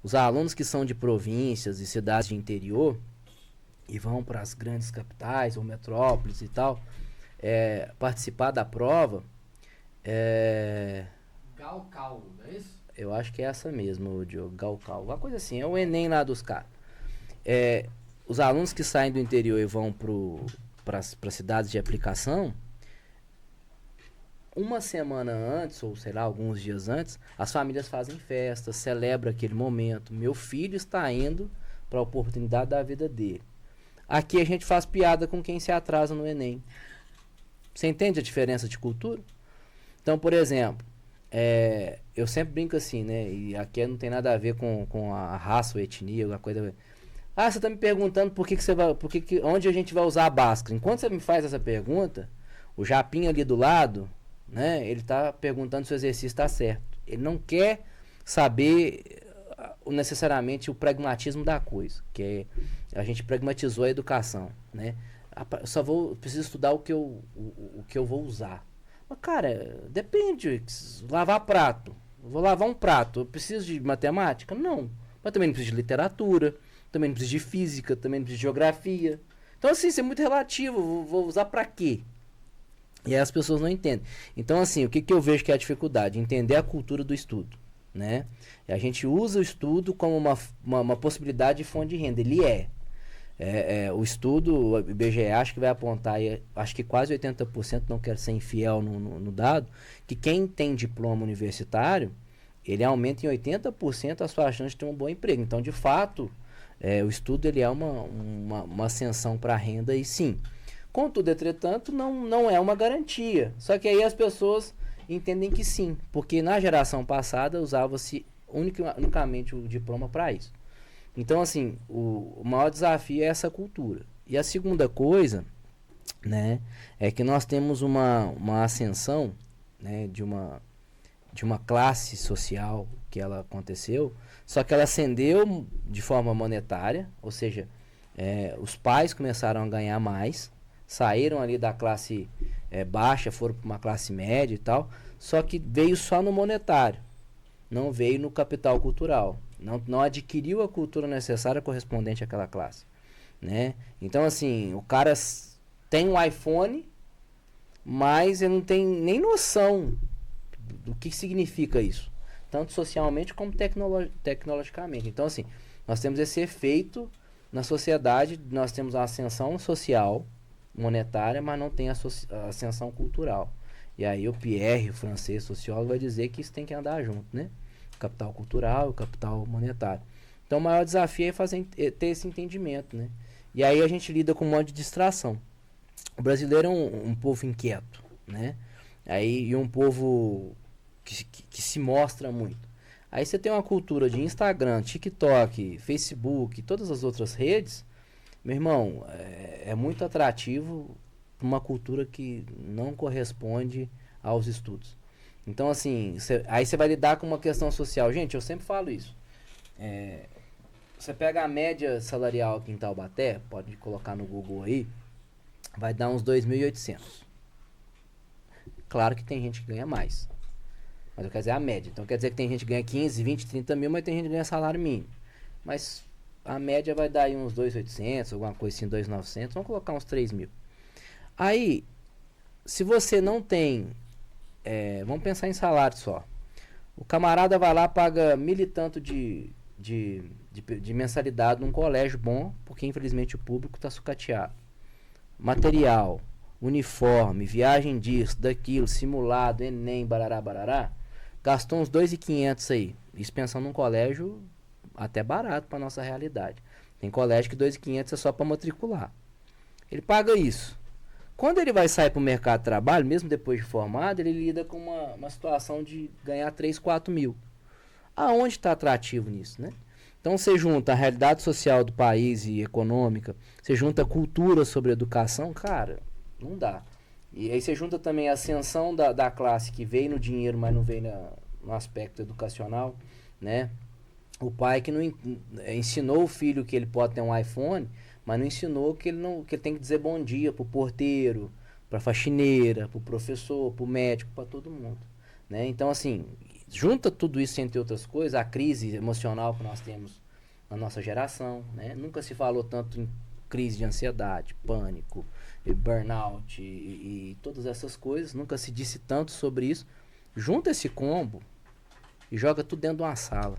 Os alunos que são de províncias e cidades de interior e vão para as grandes capitais ou metrópoles e tal, participar da prova, Gaokao, não é isso? Eu acho que é essa mesmo, Diogo, Gaokao. Uma coisa assim, é o Enem lá dos caras. Os alunos que saem do interior e vão para cidades de aplicação, uma semana antes, ou sei lá, alguns dias antes, as famílias fazem festas, celebram aquele momento. Meu filho está indo para a oportunidade da vida dele. Aqui a gente faz piada com quem se atrasa no Enem. Você entende a diferença de cultura? Então, por exemplo, eu sempre brinco assim, né? E aqui não tem nada a ver com a raça ou etnia, alguma coisa. Ah, você está me perguntando onde a gente vai usar a báscara. Enquanto você me faz essa pergunta, o Japinha ali do lado, né? Ele está perguntando se o exercício está certo. Ele não quer saber necessariamente o pragmatismo da coisa, que a gente pragmatizou a educação, né? Eu só preciso estudar o que eu vou usar. Mas, cara, depende. Lavar prato. Eu vou lavar um prato. Eu preciso de matemática? Não. Mas também não preciso de literatura. Também não preciso de física. Também não preciso de geografia. Então, assim, isso é muito relativo. Vou usar pra quê? E aí as pessoas não entendem. Então, assim, o que eu vejo que é a dificuldade? Entender a cultura do estudo, né? E a gente usa o estudo como uma possibilidade de fonte de renda. Ele o estudo, o IBGE acho que vai apontar, acho que quase 80%, não quero ser infiel no dado, que quem tem diploma universitário, ele aumenta em 80% a sua chance de ter um bom emprego. Então, de fato, o estudo ele é uma ascensão para a renda, e sim. Contudo, entretanto, não é uma garantia. Só que aí as pessoas entendem que sim, porque na geração passada usava-se unicamente o diploma para isso. Então, assim, o maior desafio é essa cultura. E a segunda coisa, né, é que nós temos uma ascensão, né, de uma classe social que ela aconteceu, só que ela ascendeu de forma monetária, ou seja, os pais começaram a ganhar mais, saíram ali da classe baixa, foram para uma classe média e tal, só que veio só no monetário, não veio no capital cultural. Não adquiriu a cultura necessária correspondente àquela classe, né? Então, assim, o cara tem um iPhone, mas ele não tem nem noção do que significa isso, tanto socialmente como tecnologicamente. Então, assim, nós temos esse efeito na sociedade, nós temos a ascensão social, monetária, mas não tem a ascensão cultural. E aí o Pierre, o francês sociólogo, vai dizer que isso tem que andar junto, né? Capital cultural e capital monetário. Então o maior desafio é ter esse entendimento, né? E aí a gente lida com um monte de distração. O brasileiro é um povo inquieto, né? E um povo que se mostra muito. Aí você tem uma cultura de Instagram, TikTok, Facebook, todas as outras redes, meu irmão, é muito atrativo para uma cultura que não corresponde aos estudos. Então, assim, aí você vai lidar com uma questão social. Gente, eu sempre falo isso. Você pega a média salarial aqui em Taubaté, pode colocar no Google aí, vai dar uns 2.800. Claro que tem gente que ganha mais. Mas eu quero dizer a média. Então quer dizer que tem gente que ganha 15, 20, 30 mil, mas tem gente que ganha salário mínimo. Mas a média vai dar aí uns 2.800, alguma coisa assim, 2.900. Vamos colocar uns 3.000. Aí, se você não tem... vamos pensar em salário só. O camarada vai lá, paga 1.000 e tanto de mensalidade num colégio bom, porque infelizmente o público está sucateado. Material, uniforme, viagem disso, daquilo, simulado, Enem, barará, barará. Gastou uns 2.500 aí. Isso pensando num colégio até barato para nossa realidade. Tem colégio que 2.500 é só para matricular. Ele paga isso. Quando ele vai sair para o mercado de trabalho, mesmo depois de formado, ele lida com uma situação de ganhar 3, 4 mil. Aonde está atrativo nisso, né? Então você junta a realidade social do país e econômica, você junta a cultura sobre educação, cara, não dá. E aí você junta também a ascensão da classe que veio no dinheiro, mas não veio no aspecto educacional, né? O pai que não ensinou o filho que ele pode ter um iPhone, mas não ensinou que ele tem que dizer bom dia pro porteiro, pra faxineira, pro professor, pro médico, pra todo mundo, né? Então, assim, junta tudo isso, entre outras coisas, a crise emocional que nós temos na nossa geração, né? Nunca se falou tanto em crise de ansiedade, pânico, burnout e todas essas coisas, nunca se disse tanto sobre isso. Junta esse combo e joga tudo dentro de uma sala.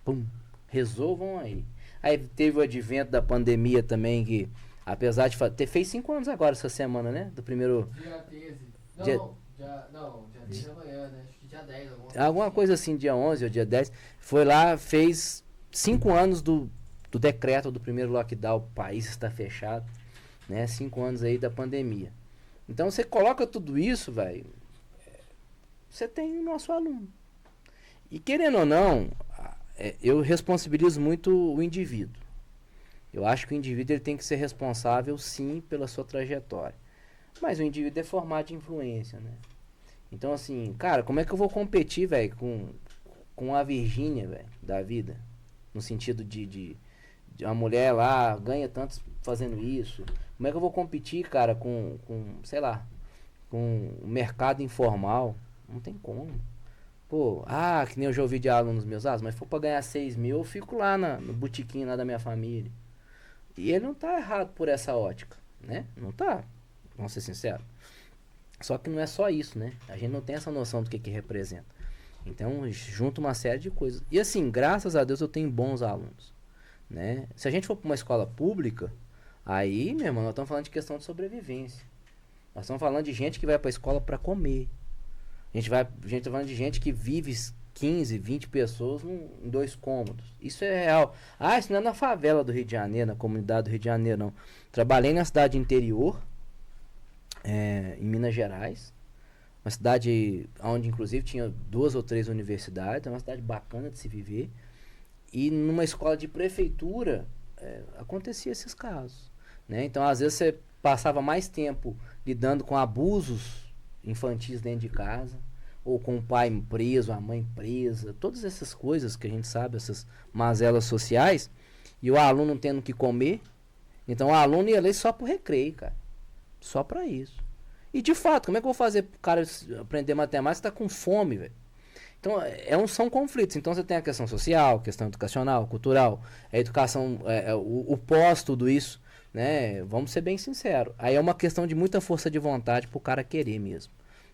Pum, resolvam aí. Aí teve o advento da pandemia também, que apesar de fez 5 anos agora essa semana, né? Do primeiro... Dia 13. Dia 13 é amanhã, né? Acho que dia 10. Alguma coisa assim, dia 11 ou dia 10. Foi lá, fez 5 anos do decreto do primeiro lockdown, o país está fechado, né? 5 anos aí da pandemia. Então você coloca tudo isso, velho, você tem o nosso aluno. E querendo ou não, eu responsabilizo muito o indivíduo. Eu acho que o indivíduo ele tem que ser responsável, sim, pela sua trajetória. Mas o indivíduo é formado de influência, né? Então, assim, cara, como é que eu vou competir, velho, com a Virgínia, velho, da vida? No sentido de uma mulher lá ganha tanto fazendo isso, Como é que eu vou competir, cara, sei lá, com o mercado informal? Não tem como. Pô, que nem eu já ouvi de alunos meus, mas se for pra ganhar 6 mil, eu fico lá no botequim lá da minha família. E ele não tá errado por essa ótica, né? Não tá, vamos ser sinceros. Só que não é só isso, né? A gente não tem essa noção do que representa. Então, junta uma série de coisas. E assim, graças a Deus eu tenho bons alunos, né? Se a gente for pra uma escola pública, aí, meu irmão, nós estamos falando de questão de sobrevivência. Nós estamos falando de gente que vai pra escola pra comer. A gente tá falando de gente que vive 15, 20 pessoas em 2 cômodos. Isso é real. Isso não é na favela do Rio de Janeiro, na comunidade do Rio de Janeiro, não. Trabalhei na cidade interior, em Minas Gerais. Uma cidade onde, inclusive, tinha 2 ou 3 universidades. É uma cidade bacana de se viver. E numa escola de prefeitura, acontecia esses casos, né? Então, às vezes, você passava mais tempo lidando com abusos infantis dentro de casa, ou com o pai preso, a mãe presa, todas essas coisas que a gente sabe, essas mazelas sociais, e o aluno tendo que comer. Então o aluno ia ler só pro recreio, cara. Só pra isso. E de fato, como é que eu vou fazer pro cara aprender matemática se tá com fome, velho? Então são conflitos. Então você tem a questão social, questão educacional, cultural, a educação, o pós tudo isso, né? Vamos ser bem sinceros. Aí é uma questão de muita força de vontade pro cara querer mesmo,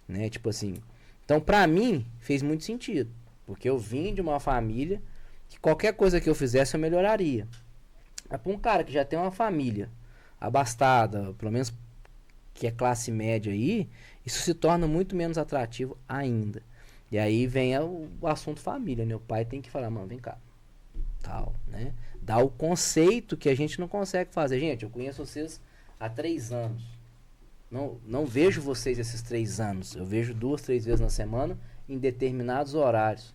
né? Tipo assim. Então, pra mim, fez muito sentido. Porque eu vim de uma família que qualquer coisa que eu fizesse eu melhoraria. Mas pra um cara que já tem uma família abastada, pelo menos que é classe média aí, isso se torna muito menos atrativo ainda. E aí vem o assunto família, né? O pai tem que falar, mano, vem cá. Tal, né? Dá o conceito que a gente não consegue fazer. Gente, eu conheço vocês há 3 anos. Não vejo vocês esses 3 anos. Eu vejo 2, 3 vezes na semana em determinados horários.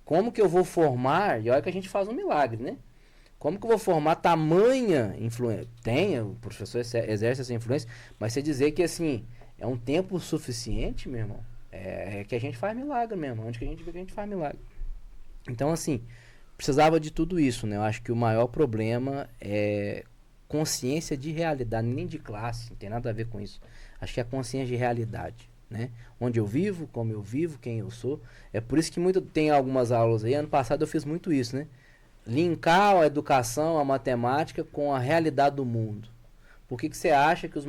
Como que eu vou formar? E olha que a gente faz um milagre, né? Como que eu vou formar tamanha influência? O professor exerce essa influência, mas você dizer que assim, é um tempo suficiente, meu irmão, é que a gente faz milagre mesmo. Onde que a gente vê que a gente faz milagre? Então, assim, precisava de tudo isso, né? Eu acho que o maior problema é consciência de realidade, nem de classe, não tem nada a ver com isso. Acho que é a consciência de realidade, né? Onde eu vivo, como eu vivo, quem eu sou. É por isso que tem algumas aulas aí. Ano passado eu fiz muito isso, né? Linkar a educação, a matemática com a realidade do mundo. Por que você acha que os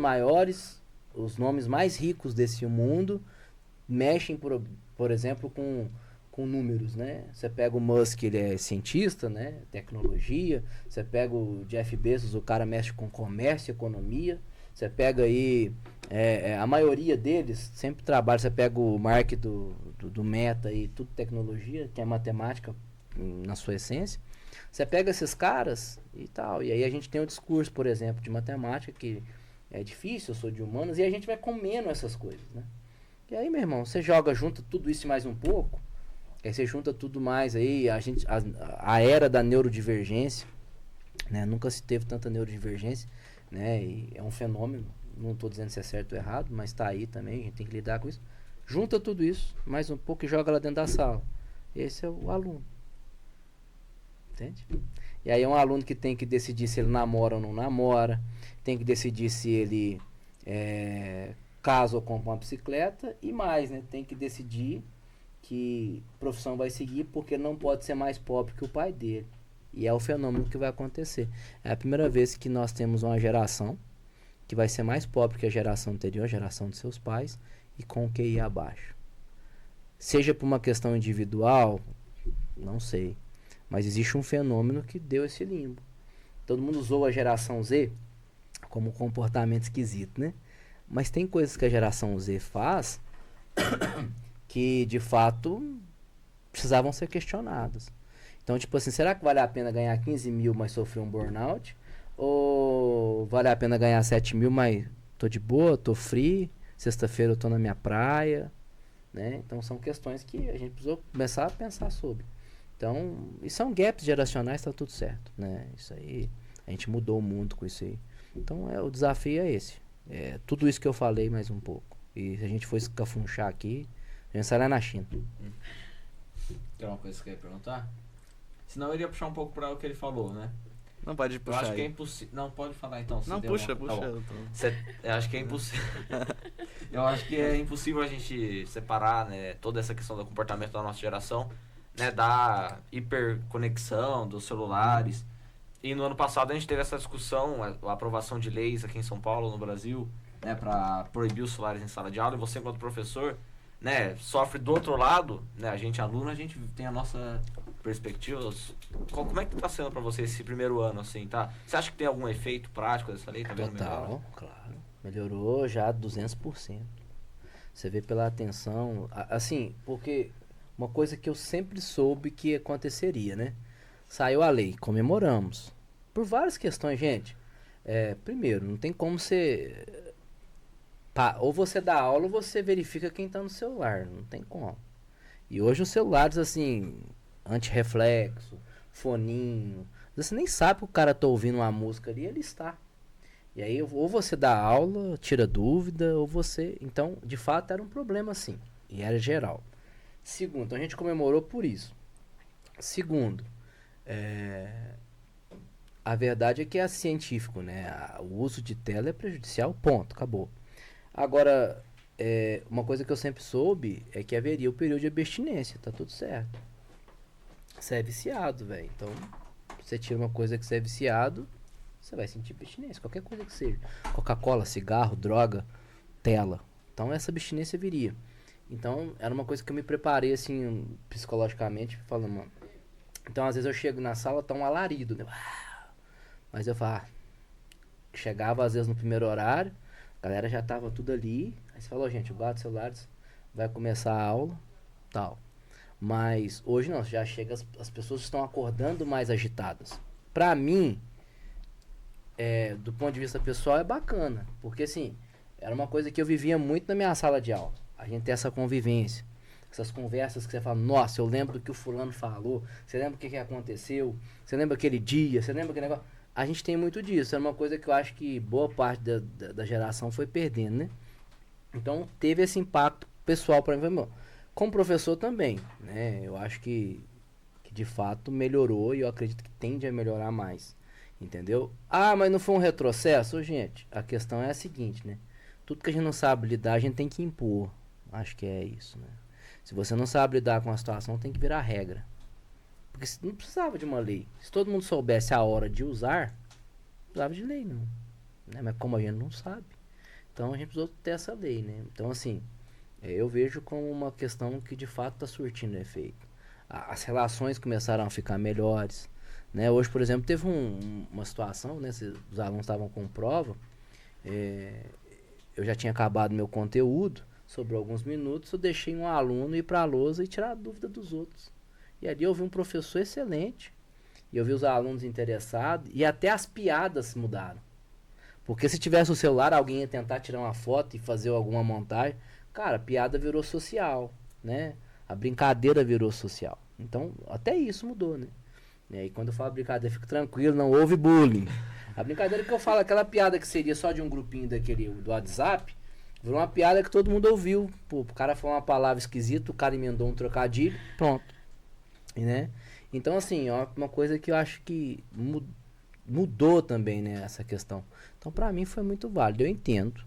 nomes mais ricos desse mundo mexem, por exemplo, com números, né? Você pega o Musk, ele é cientista, né? Tecnologia. Você pega o Jeff Bezos, o cara mexe com comércio, economia. Você pega aí, a maioria deles sempre trabalha. Você pega o Mark do Meta aí, tudo tecnologia, que é matemática na sua essência. Você pega esses caras e tal. E aí a gente tem o discurso, por exemplo, de matemática, que é difícil, eu sou de humanas, e a gente vai comendo essas coisas, né? E aí, meu irmão, você joga junto tudo isso e mais um pouco. Aí você junta tudo mais aí, a era da neurodivergência, né? Nunca se teve tanta neurodivergência, né? E é um fenômeno, não estou dizendo se é certo ou errado, mas está aí também, a gente tem que lidar com isso. Junta tudo isso, mais um pouco e joga lá dentro da sala. Esse é o aluno. Entende? E aí é um aluno que tem que decidir se ele namora ou não namora, tem que decidir se ele casa ou compra uma bicicleta e mais, né? Tem que decidir que profissão vai seguir, porque não pode ser mais pobre que o pai dele. E é o fenômeno que vai acontecer. É a primeira vez que nós temos uma geração que vai ser mais pobre que a geração anterior, a geração de seus pais, e com o QI abaixo. Seja por uma questão individual, não sei. Mas existe um fenômeno que deu esse limbo. Todo mundo usou a geração Z como um comportamento esquisito, né? Mas tem coisas que a geração Z faz que, de fato, precisavam ser questionadas. Então, tipo assim, será que vale a pena ganhar 15 mil, mas sofrer um burnout? Ou vale a pena ganhar 7 mil, mas tô de boa, tô free, sexta-feira eu tô na minha praia, né? Então, são questões que a gente precisou começar a pensar sobre. Então, e são gaps geracionais, tá tudo certo, né? Isso aí, a gente mudou o mundo com isso aí. Então, o desafio é esse. É tudo isso que eu falei, mais um pouco. E se a gente for escafunchar aqui, a gente sai lá na China. Tem uma coisa que você quer perguntar? Senão eu iria puxar um pouco para o que ele falou, né? Não pode Eu puxar acho que é aí. impossível. Não, pode falar então. se Não, deu puxa, uma- tá puxa. bom. Então. Eu acho que é impossível. Eu acho que é impossível a gente separar, né, toda essa questão do comportamento da nossa geração, né, da hiperconexão dos celulares. E no ano passado a gente teve essa discussão, a aprovação de leis aqui em São Paulo, no Brasil, né, para proibir os celulares em sala de aula. E você, enquanto professor, né, sofre do outro lado, né, a gente aluno, a gente tem a nossa perspectiva. Como é que tá sendo para você esse primeiro ano, assim, tá? Você acha que tem algum efeito prático dessa lei? Tá vendo melhor? Total, claro. Melhorou já 200%. Você vê pela atenção, assim, porque uma coisa que eu sempre soube que aconteceria, né? Saiu a lei, comemoramos. Por várias questões, gente. Primeiro, não tem como você... ou você dá aula ou você verifica quem tá no celular. Não tem como. E hoje os celulares, assim, anti-reflexo, foninho. Você nem sabe que o cara tá ouvindo uma música ali, ele está. E aí, ou você dá aula, tira dúvida, ou você... Então, de fato, era um problema, assim. E era geral. Segundo, então a gente comemorou por isso. Segundo, a verdade é que é científico, né? O uso de tela é prejudicial, ponto, acabou. Agora, uma coisa que eu sempre soube é que haveria o período de abstinência, tá tudo certo. Você é viciado, velho. Então, você tira uma coisa que você é viciado, você vai sentir abstinência, qualquer coisa que seja. Coca-Cola, cigarro, droga, tela. Então, essa abstinência viria. Então, era uma coisa que eu me preparei, assim, psicologicamente, falando, mano. Então, às vezes eu chego na sala, tá um alarido, né? Mas eu falo, chegava às vezes no primeiro horário, a galera já tava tudo ali. Aí você falou, gente, guarda os celulares, vai começar a aula, tal. Mas hoje não, já chega, as pessoas estão acordando mais agitadas. Pra mim, do ponto de vista pessoal, é bacana. Porque assim, era uma coisa que eu vivia muito na minha sala de aula. A gente tem essa convivência. Essas conversas que você fala, nossa, eu lembro do que o fulano falou. Você lembra o que aconteceu? Você lembra aquele dia? Você lembra aquele negócio? A gente tem muito disso. É uma coisa que eu acho que boa parte da geração foi perdendo, né? Então, teve esse impacto pessoal pra mim. Como professor também, né? Eu acho que de fato melhorou e eu acredito que tende a melhorar mais. Entendeu? Ah, mas não foi um retrocesso? Gente, a questão é a seguinte, né? Tudo que a gente não sabe lidar, a gente tem que impor. Acho que é isso, né? Se você não sabe lidar com a situação, tem que virar regra. Porque não precisava de uma lei. Se todo mundo soubesse a hora de usar, não precisava de lei, não. Né? Mas como a gente não sabe, então a gente precisou ter essa lei, né? Então, assim, eu vejo como uma questão que de fato está surtindo efeito. As relações começaram a ficar melhores, né? Hoje, por exemplo, teve uma situação, né? Os alunos estavam com prova, eu já tinha acabado meu conteúdo, sobrou alguns minutos, eu deixei um aluno ir para a lousa e tirar a dúvida dos outros. E ali eu vi um professor excelente, e eu vi os alunos interessados, e até as piadas mudaram. Porque se tivesse o celular, alguém ia tentar tirar uma foto e fazer alguma montagem. Cara, a piada virou social, né? A brincadeira virou social. Então, até isso mudou, né? E aí, quando eu falo brincadeira, fico tranquilo, não houve bullying. A brincadeira que eu falo, aquela piada que seria só de um grupinho do WhatsApp, virou uma piada que todo mundo ouviu. Pô, o cara falou uma palavra esquisita, o cara emendou um trocadilho, pronto. Né? Então, assim, é uma coisa que eu acho que mudou também, né, essa questão. Então, pra mim foi muito válido. Eu entendo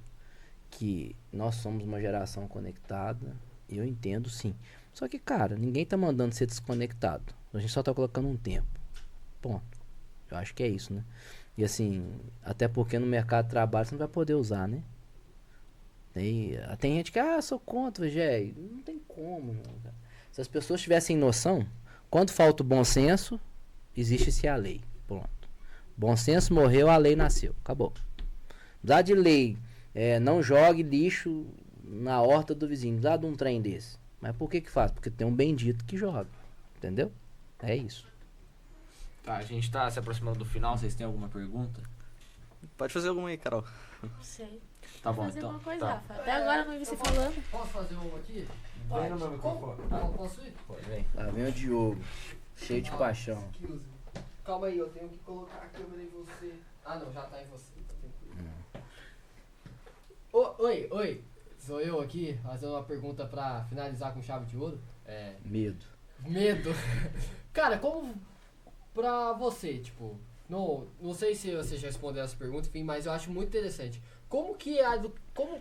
que nós somos uma geração conectada, eu entendo sim. Só que, cara, ninguém tá mandando ser desconectado. A gente só tá colocando um tempo. Ponto. Eu acho que é isso, né? E assim, até porque no mercado de trabalho você não vai poder usar, né? Tem gente que, sou contra, Gé. Não tem como, não, cara. Se as pessoas tivessem noção, quando falta o bom senso, existe-se a lei. Pronto. Bom senso morreu, a lei nasceu. Acabou. Usar de lei, não jogue lixo na horta do vizinho. Usar de um trem desse. Mas por que faz? Porque tem um bendito que joga. Entendeu? É isso. Tá, a gente tá se aproximando do final. Vocês têm alguma pergunta? Pode fazer alguma aí, Carol. Não sei. Tá Vou bom, fazer então. alguma coisa, Tá. Rafa. Até agora eu não vi você falando. Posso fazer uma aqui? Vem no meu microfone. Posso ir? Pode, vem. Lá vem o Diogo. Cheio de paixão. Excuse me. Calma aí, eu tenho que colocar a câmera em você. Ah, não, já tá em você. Tá tranquilo. Oi. Sou eu aqui, fazendo uma pergunta pra finalizar com chave de ouro. Medo. Medo. Cara, como pra você, tipo, Não sei se você já respondeu essa pergunta, enfim, mas eu acho muito interessante. Como que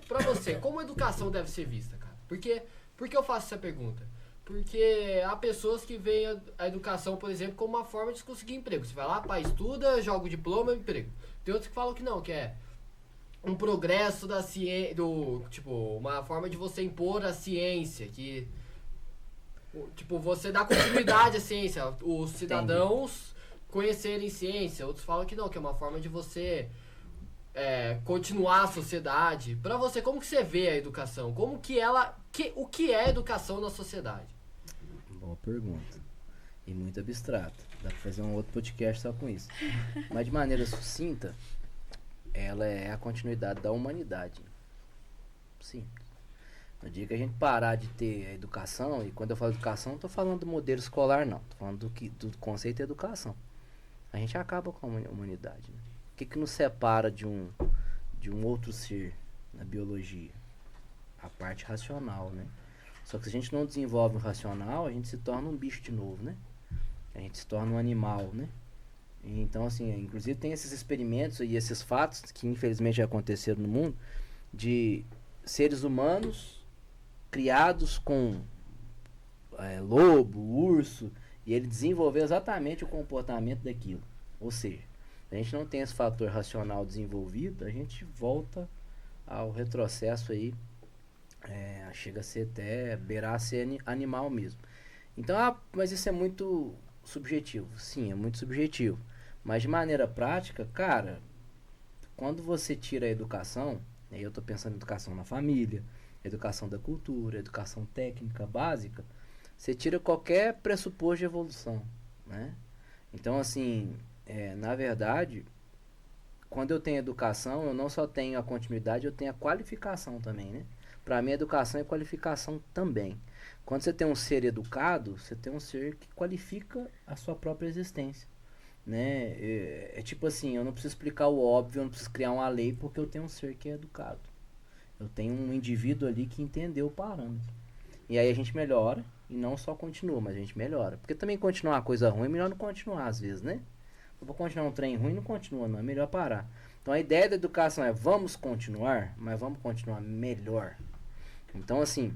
pra você, como a educação deve ser vista, cara? Por que eu faço essa pergunta? Porque há pessoas que veem a educação, por exemplo, como uma forma de conseguir emprego. Você vai lá, pá, estuda, joga o diploma, emprego. Tem outros que falam que não, que é um progresso da ciência, tipo, uma forma de você impor a ciência, que, tipo, você dá continuidade à ciência, os cidadãos conhecerem ciência. Outros falam que não, que é uma forma de você continuar a sociedade. Pra você, como que você vê a educação? O que é educação na sociedade? Boa pergunta. E muito abstrata. Dá pra fazer um outro podcast só com isso. Mas de maneira sucinta, ela é a continuidade da humanidade. Simples. No dia que a gente parar de ter a educação, e quando eu falo educação, não tô falando do modelo escolar, não. Tô falando do conceito de educação. A gente acaba com a humanidade. Né? O que nos separa de um outro ser na biologia? A parte racional, né? Só que se a gente não desenvolve o racional, a gente se torna um bicho de novo, né? A gente se torna um animal, né? Então, assim, inclusive tem esses experimentos e esses fatos que infelizmente já aconteceram no mundo, de seres humanos criados com lobo, urso, e ele desenvolveu exatamente o comportamento daquilo. Ou seja, se a gente não tem esse fator racional desenvolvido, a gente volta ao retrocesso aí, chega a ser até beirar a ser animal mesmo. Então, mas isso é muito subjetivo. Sim, é muito subjetivo. Mas de maneira prática, cara, quando você tira a educação, aí eu tô pensando em educação na família, educação da cultura, educação técnica básica, você tira qualquer pressuposto de evolução, né? Então, assim, na verdade, quando eu tenho educação, eu não só tenho a continuidade, eu tenho a qualificação também, né? Para mim, educação é qualificação também. Quando você tem um ser educado, você tem um ser que qualifica a sua própria existência, né? É tipo assim, eu não preciso explicar o óbvio, eu não preciso criar uma lei, porque eu tenho um ser que é educado. Eu tenho um indivíduo ali que entendeu o parâmetro. E aí a gente melhora, e não só continua, mas a gente melhora. Porque também continuar uma coisa ruim é melhor não continuar às vezes, né? Eu vou continuar um trem ruim, não continua não, é melhor parar. Então a ideia da educação é vamos continuar, mas vamos continuar melhor. Então assim,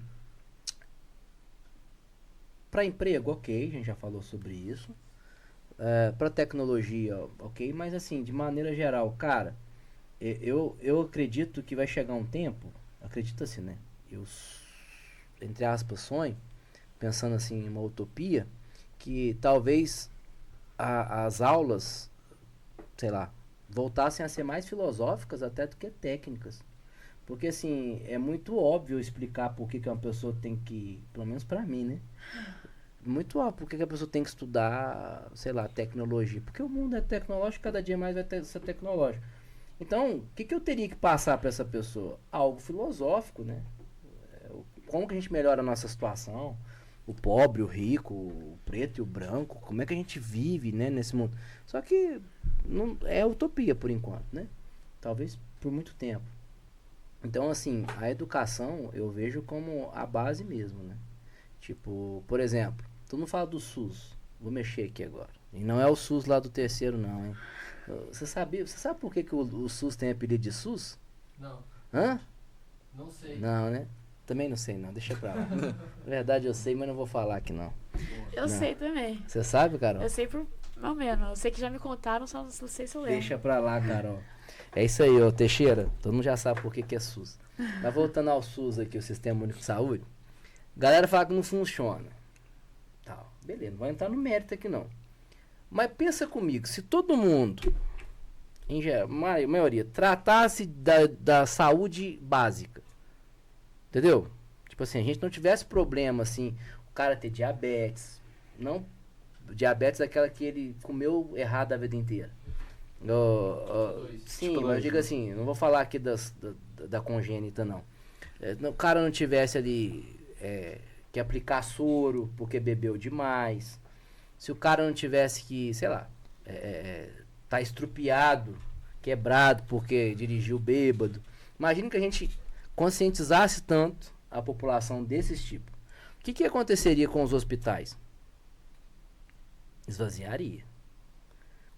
para emprego, ok, a gente já falou sobre isso. Para tecnologia, ok, mas assim, de maneira geral, cara, eu acredito que vai chegar um tempo, acredito assim, né? Eu, entre aspas, sonho, pensando assim em uma utopia, que talvez as aulas, sei lá, voltassem a ser mais filosóficas até do que técnicas. Porque assim, é muito óbvio explicar por que uma pessoa tem que, pelo menos pra mim, né? Muito óbvio por que a pessoa tem que estudar, sei lá, tecnologia. Porque o mundo é tecnológico, cada dia mais vai ser tecnológico. Então, o que eu teria que passar para essa pessoa? Algo filosófico, né? Como que a gente melhora a nossa situação? O pobre, o rico, o preto e o branco, como é que a gente vive, né, nesse mundo? Só que não é utopia por enquanto, né? Talvez por muito tempo. Então, assim, a educação eu vejo como a base mesmo, né? Tipo, por exemplo, todo mundo fala do SUS. Vou mexer aqui agora. E não é o SUS lá do terceiro, não, hein? Você sabe por que o SUS tem apelido de SUS? Não. Hã? Não sei. Não, né? Também não sei não, deixa pra lá. Na verdade eu sei, mas não vou falar aqui não. Eu sei também. Você sabe, Carol? Eu sei por mal menos. Eu sei que já me contaram, só não sei se eu lembro. Deixa pra lá, Carol. É isso aí, ô Teixeira. Todo mundo já sabe por que é SUS. Mas voltando ao SUS aqui, o Sistema Único de Saúde, galera fala que não funciona. Tal. Beleza, não vai entrar no mérito aqui não. Mas pensa comigo, se todo mundo, em geral, maioria, tratasse da saúde básica, entendeu? Tipo assim, a gente não tivesse problema assim, o cara ter diabetes, não diabetes é aquela que ele comeu errado a vida inteira. Sim, Tipo mas eu digo assim, não vou falar aqui da congênita não. O cara não tivesse ali que aplicar soro porque bebeu demais. Se o cara não tivesse que, sei lá, tá estrupiado, quebrado porque dirigiu bêbado. Imagina que a gente conscientizasse tanto a população desses tipos. O que aconteceria com os hospitais? Esvaziaria.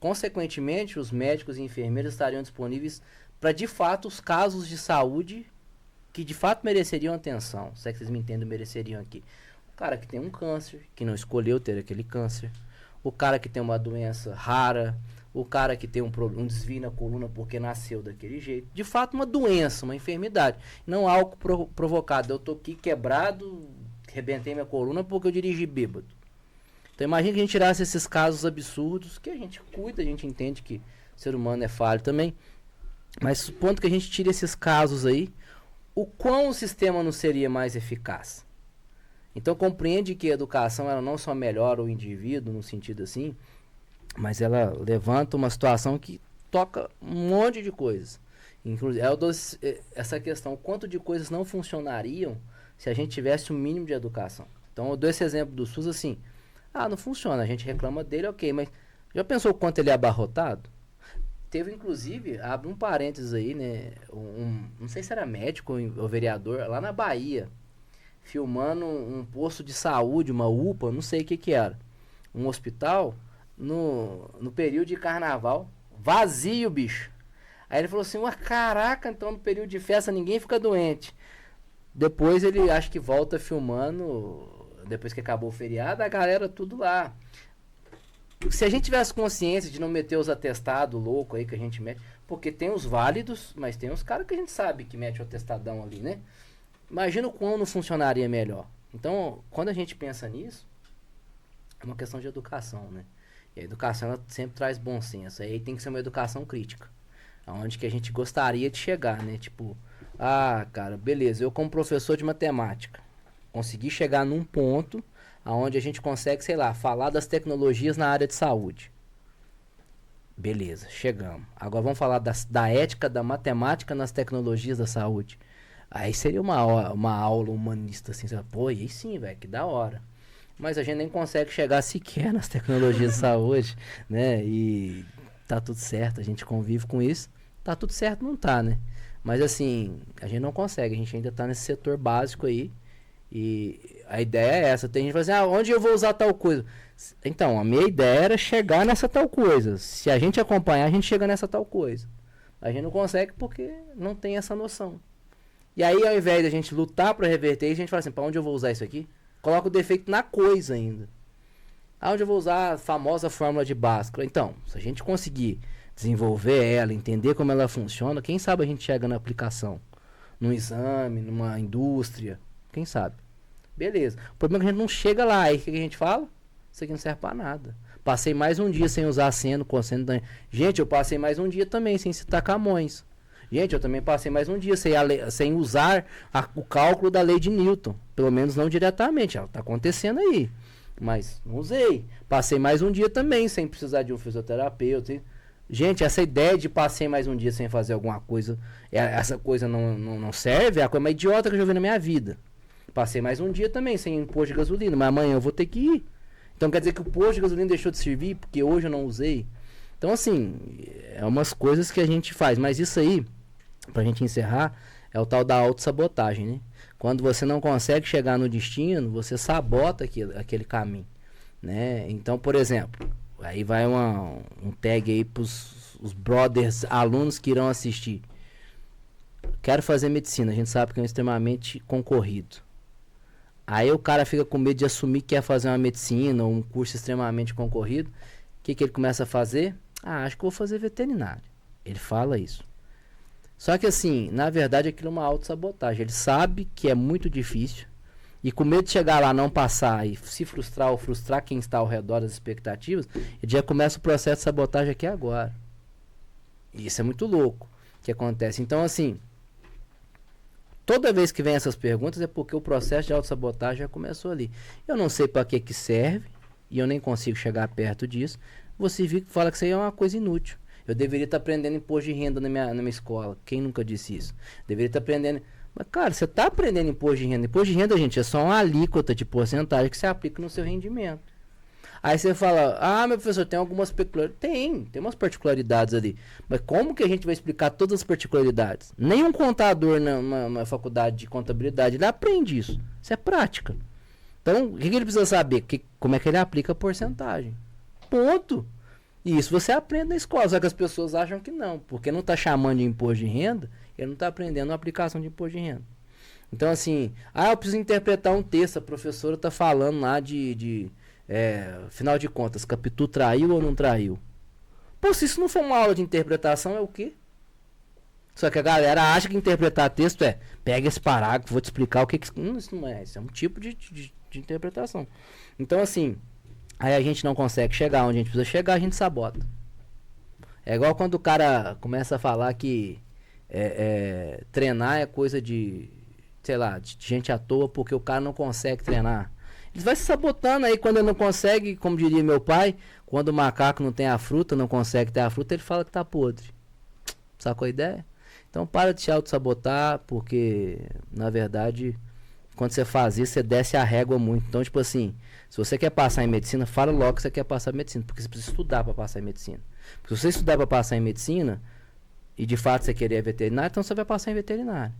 consequentemente, os médicos e enfermeiros estariam disponíveis para, de fato, os casos de saúde que, de fato, mereceriam atenção. Se é que vocês me entendem, mereceriam aqui. O cara que tem um câncer, que não escolheu ter aquele câncer. O cara que tem uma doença rara. O cara que tem um desvio na coluna porque nasceu daquele jeito. De fato, uma doença, uma enfermidade. Não algo provocado. Eu tô aqui quebrado, arrebentei minha coluna porque eu dirigi bêbado. Então imagina que a gente tirasse esses casos absurdos, que a gente cuida, a gente entende que o ser humano é falho também. Mas supondo que a gente tire esses casos aí, o quão o sistema não seria mais eficaz? Então compreende que a educação ela não só melhora o indivíduo no sentido assim, mas ela levanta uma situação que toca um monte de coisas. Inclusive, eu dou essa questão, quanto de coisas não funcionariam se a gente tivesse um mínimo de educação. Então eu dou esse exemplo do SUS assim, não funciona, a gente reclama dele, ok, mas já pensou o quanto ele é abarrotado? Teve inclusive, abre um parênteses aí, né, não sei se era médico ou vereador, lá na Bahia, filmando um posto de saúde, uma UPA, não sei o que era, um hospital, no período de carnaval, vazio, bicho. Aí ele falou assim, caraca, então no período de festa ninguém fica doente. Depois ele acho que volta filmando, depois que acabou o feriado, a galera tudo lá. Se a gente tivesse consciência de não meter os atestados loucos aí que a gente mete, porque tem os válidos, mas tem os caras que a gente sabe que mete o atestadão ali, né? Imagina o quão não funcionaria melhor. Então, quando a gente pensa nisso, é uma questão de educação, né? E a educação ela sempre traz bom senso. Aí tem que ser uma educação crítica. Aonde que a gente gostaria de chegar, né? Tipo, cara, beleza, eu como professor de matemática, consegui chegar num ponto aonde a gente consegue, sei lá, falar das tecnologias na área de saúde. Beleza, chegamos. Agora vamos falar da ética da matemática nas tecnologias da saúde. Aí seria uma aula humanista, assim, pô, e aí sim, velho, que da hora. Mas a gente nem consegue chegar sequer nas tecnologias de saúde, né? E tá tudo certo, a gente convive com isso. Tá tudo certo, não tá, né? Mas assim, a gente não consegue, a gente ainda tá nesse setor básico aí. E a ideia é essa. Tem gente que fala assim, onde eu vou usar tal coisa? Então, a minha ideia era chegar nessa tal coisa. Se a gente acompanhar, a gente chega nessa tal coisa. A gente não consegue porque não tem essa noção. E aí, ao invés de a gente lutar para reverter, a gente fala assim, para onde eu vou usar isso aqui? Coloca o defeito na coisa ainda. Onde eu vou usar a famosa fórmula de Bhaskara? Então, se a gente conseguir desenvolver ela, entender como ela funciona, quem sabe a gente chega na aplicação. Num exame, numa indústria, quem sabe? Beleza. O problema é que a gente não chega lá. Aí o que a gente fala? Isso aqui não serve pra nada. Passei mais um dia sem usar seno, cosseno. Gente, eu passei mais um dia também sem citar Camões. Gente, eu também passei mais um dia sem usar o cálculo da lei de Newton. Pelo menos não diretamente. Ela tá acontecendo aí. Mas não usei. Passei mais um dia também sem precisar de um fisioterapeuta. Gente, essa ideia de passei mais um dia sem fazer alguma coisa, essa coisa não serve, é a coisa mais idiota que eu já vi na minha vida. Passei mais um dia também sem posto de gasolina, mas amanhã eu vou ter que ir. Então quer dizer que o posto de gasolina deixou de servir porque hoje eu não usei. Então assim, é umas coisas que a gente faz. Mas isso aí, pra gente encerrar, é o tal da autossabotagem, né? Quando você não consegue chegar no destino, você sabota aquele caminho, né? Então, por exemplo, aí vai um tag aí pros os brothers, alunos que irão assistir. Quero fazer medicina, a gente sabe que é extremamente concorrido. Aí o cara fica com medo de assumir que quer fazer uma medicina ou um curso extremamente concorrido. O que ele começa a fazer? Acho que vou fazer veterinário. Ele fala isso. Só que assim, na verdade aquilo é uma autossabotagem. Ele sabe que é muito difícil. E com medo de chegar lá, não passar e se frustrar ou frustrar quem está ao redor das expectativas, ele já começa o processo de sabotagem aqui agora. E isso é muito louco que acontece. Então assim, toda vez que vem essas perguntas é porque o processo de autossabotagem já começou ali. Eu não sei para que serve e eu nem consigo chegar perto disso. Você fala que isso aí é uma coisa inútil. Eu deveria estar aprendendo imposto de renda na minha escola. Quem nunca disse isso? Deveria estar aprendendo. Mas, cara, você está aprendendo imposto de renda. Imposto de renda, gente, é só uma alíquota de porcentagem que você aplica no seu rendimento. Aí você fala, meu professor, tem algumas peculiaridades. Tem umas particularidades ali. Mas como que a gente vai explicar todas as particularidades? Nenhum contador numa faculdade de contabilidade, ele aprende isso. Isso é prática. Então, o que ele precisa saber? Como é que ele aplica a porcentagem. Ponto. E isso você aprende na escola, só que as pessoas acham que não, porque não tá chamando de imposto de renda, ele não tá aprendendo a aplicação de imposto de renda. Então assim, eu preciso interpretar um texto, a professora tá falando lá final de contas, Capitu traiu ou não traiu? Pô, se isso não for uma aula de interpretação, é o quê? Só que a galera acha que interpretar texto pega esse parágrafo, vou te explicar o que isso não é, isso é um tipo de interpretação. Então assim, aí a gente não consegue chegar onde a gente precisa chegar, a gente sabota. É igual quando o cara começa a falar que treinar é coisa de, sei lá, de gente à toa porque o cara não consegue treinar. Ele vai se sabotando aí quando ele não consegue, como diria meu pai, quando o macaco não tem a fruta, não consegue ter a fruta, ele fala que tá podre. Sacou a ideia? Então para de se auto-sabotar, porque na verdade, quando você faz isso, você desce a régua muito. Então, tipo assim, se você quer passar em medicina, fala logo que você quer passar em medicina, porque você precisa estudar para passar em medicina. Porque se você estudar para passar em medicina, e de fato você querer veterinário, então você vai passar em veterinário.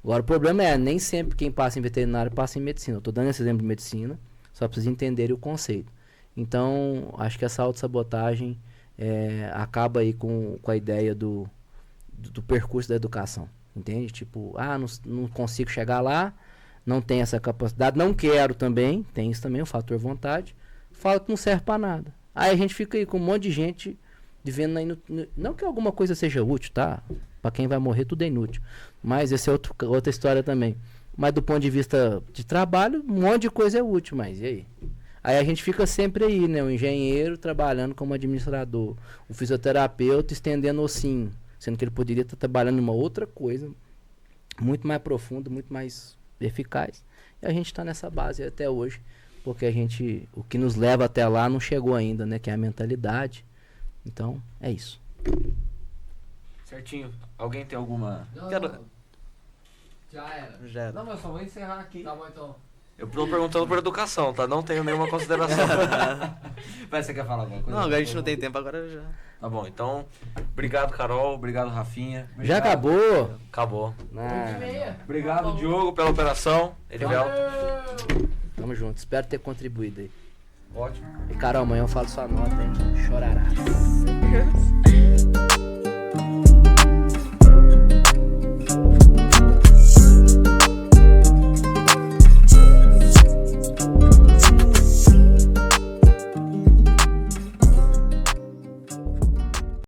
Agora, o problema nem sempre quem passa em veterinário passa em medicina. Eu tô dando esse exemplo de medicina, só precisa entender o conceito. Então, acho que essa autossabotagem acaba aí com a ideia do percurso da educação, entende? Tipo, não consigo chegar lá, não tenho essa capacidade, não quero também, tem isso também, o fator vontade, fala que não serve pra nada. Aí a gente fica aí com um monte de gente vivendo aí não que alguma coisa seja útil, tá? Pra quem vai morrer tudo é inútil, mas essa é outra história também. Mas do ponto de vista de trabalho, um monte de coisa é útil, mas e aí? Aí a gente fica sempre aí, né? O engenheiro trabalhando como administrador, o fisioterapeuta estendendo ossinho, sendo que ele poderia estar trabalhando em uma outra coisa, muito mais profunda, muito mais eficaz. E a gente está nessa base até hoje, porque o que nos leva até lá não chegou ainda, né? Que é a mentalidade. Então, é isso. Certinho. Alguém tem alguma... Já era. Já era. Não, mas eu só vou encerrar aqui. Tá bom, então. Eu tô perguntando por educação, tá? Não tenho nenhuma consideração. Mas você quer falar alguma coisa? Não, agora a gente não tem tempo, agora já. Tá bom, então... Obrigado, Carol. Obrigado, Rafinha. Já acabou? Acabou. Meia. Obrigado, Diogo, pela operação. Edivelto. Tamo junto, espero ter contribuído aí. Ótimo. E Carol, amanhã eu falo sua nota, hein? Chorarás.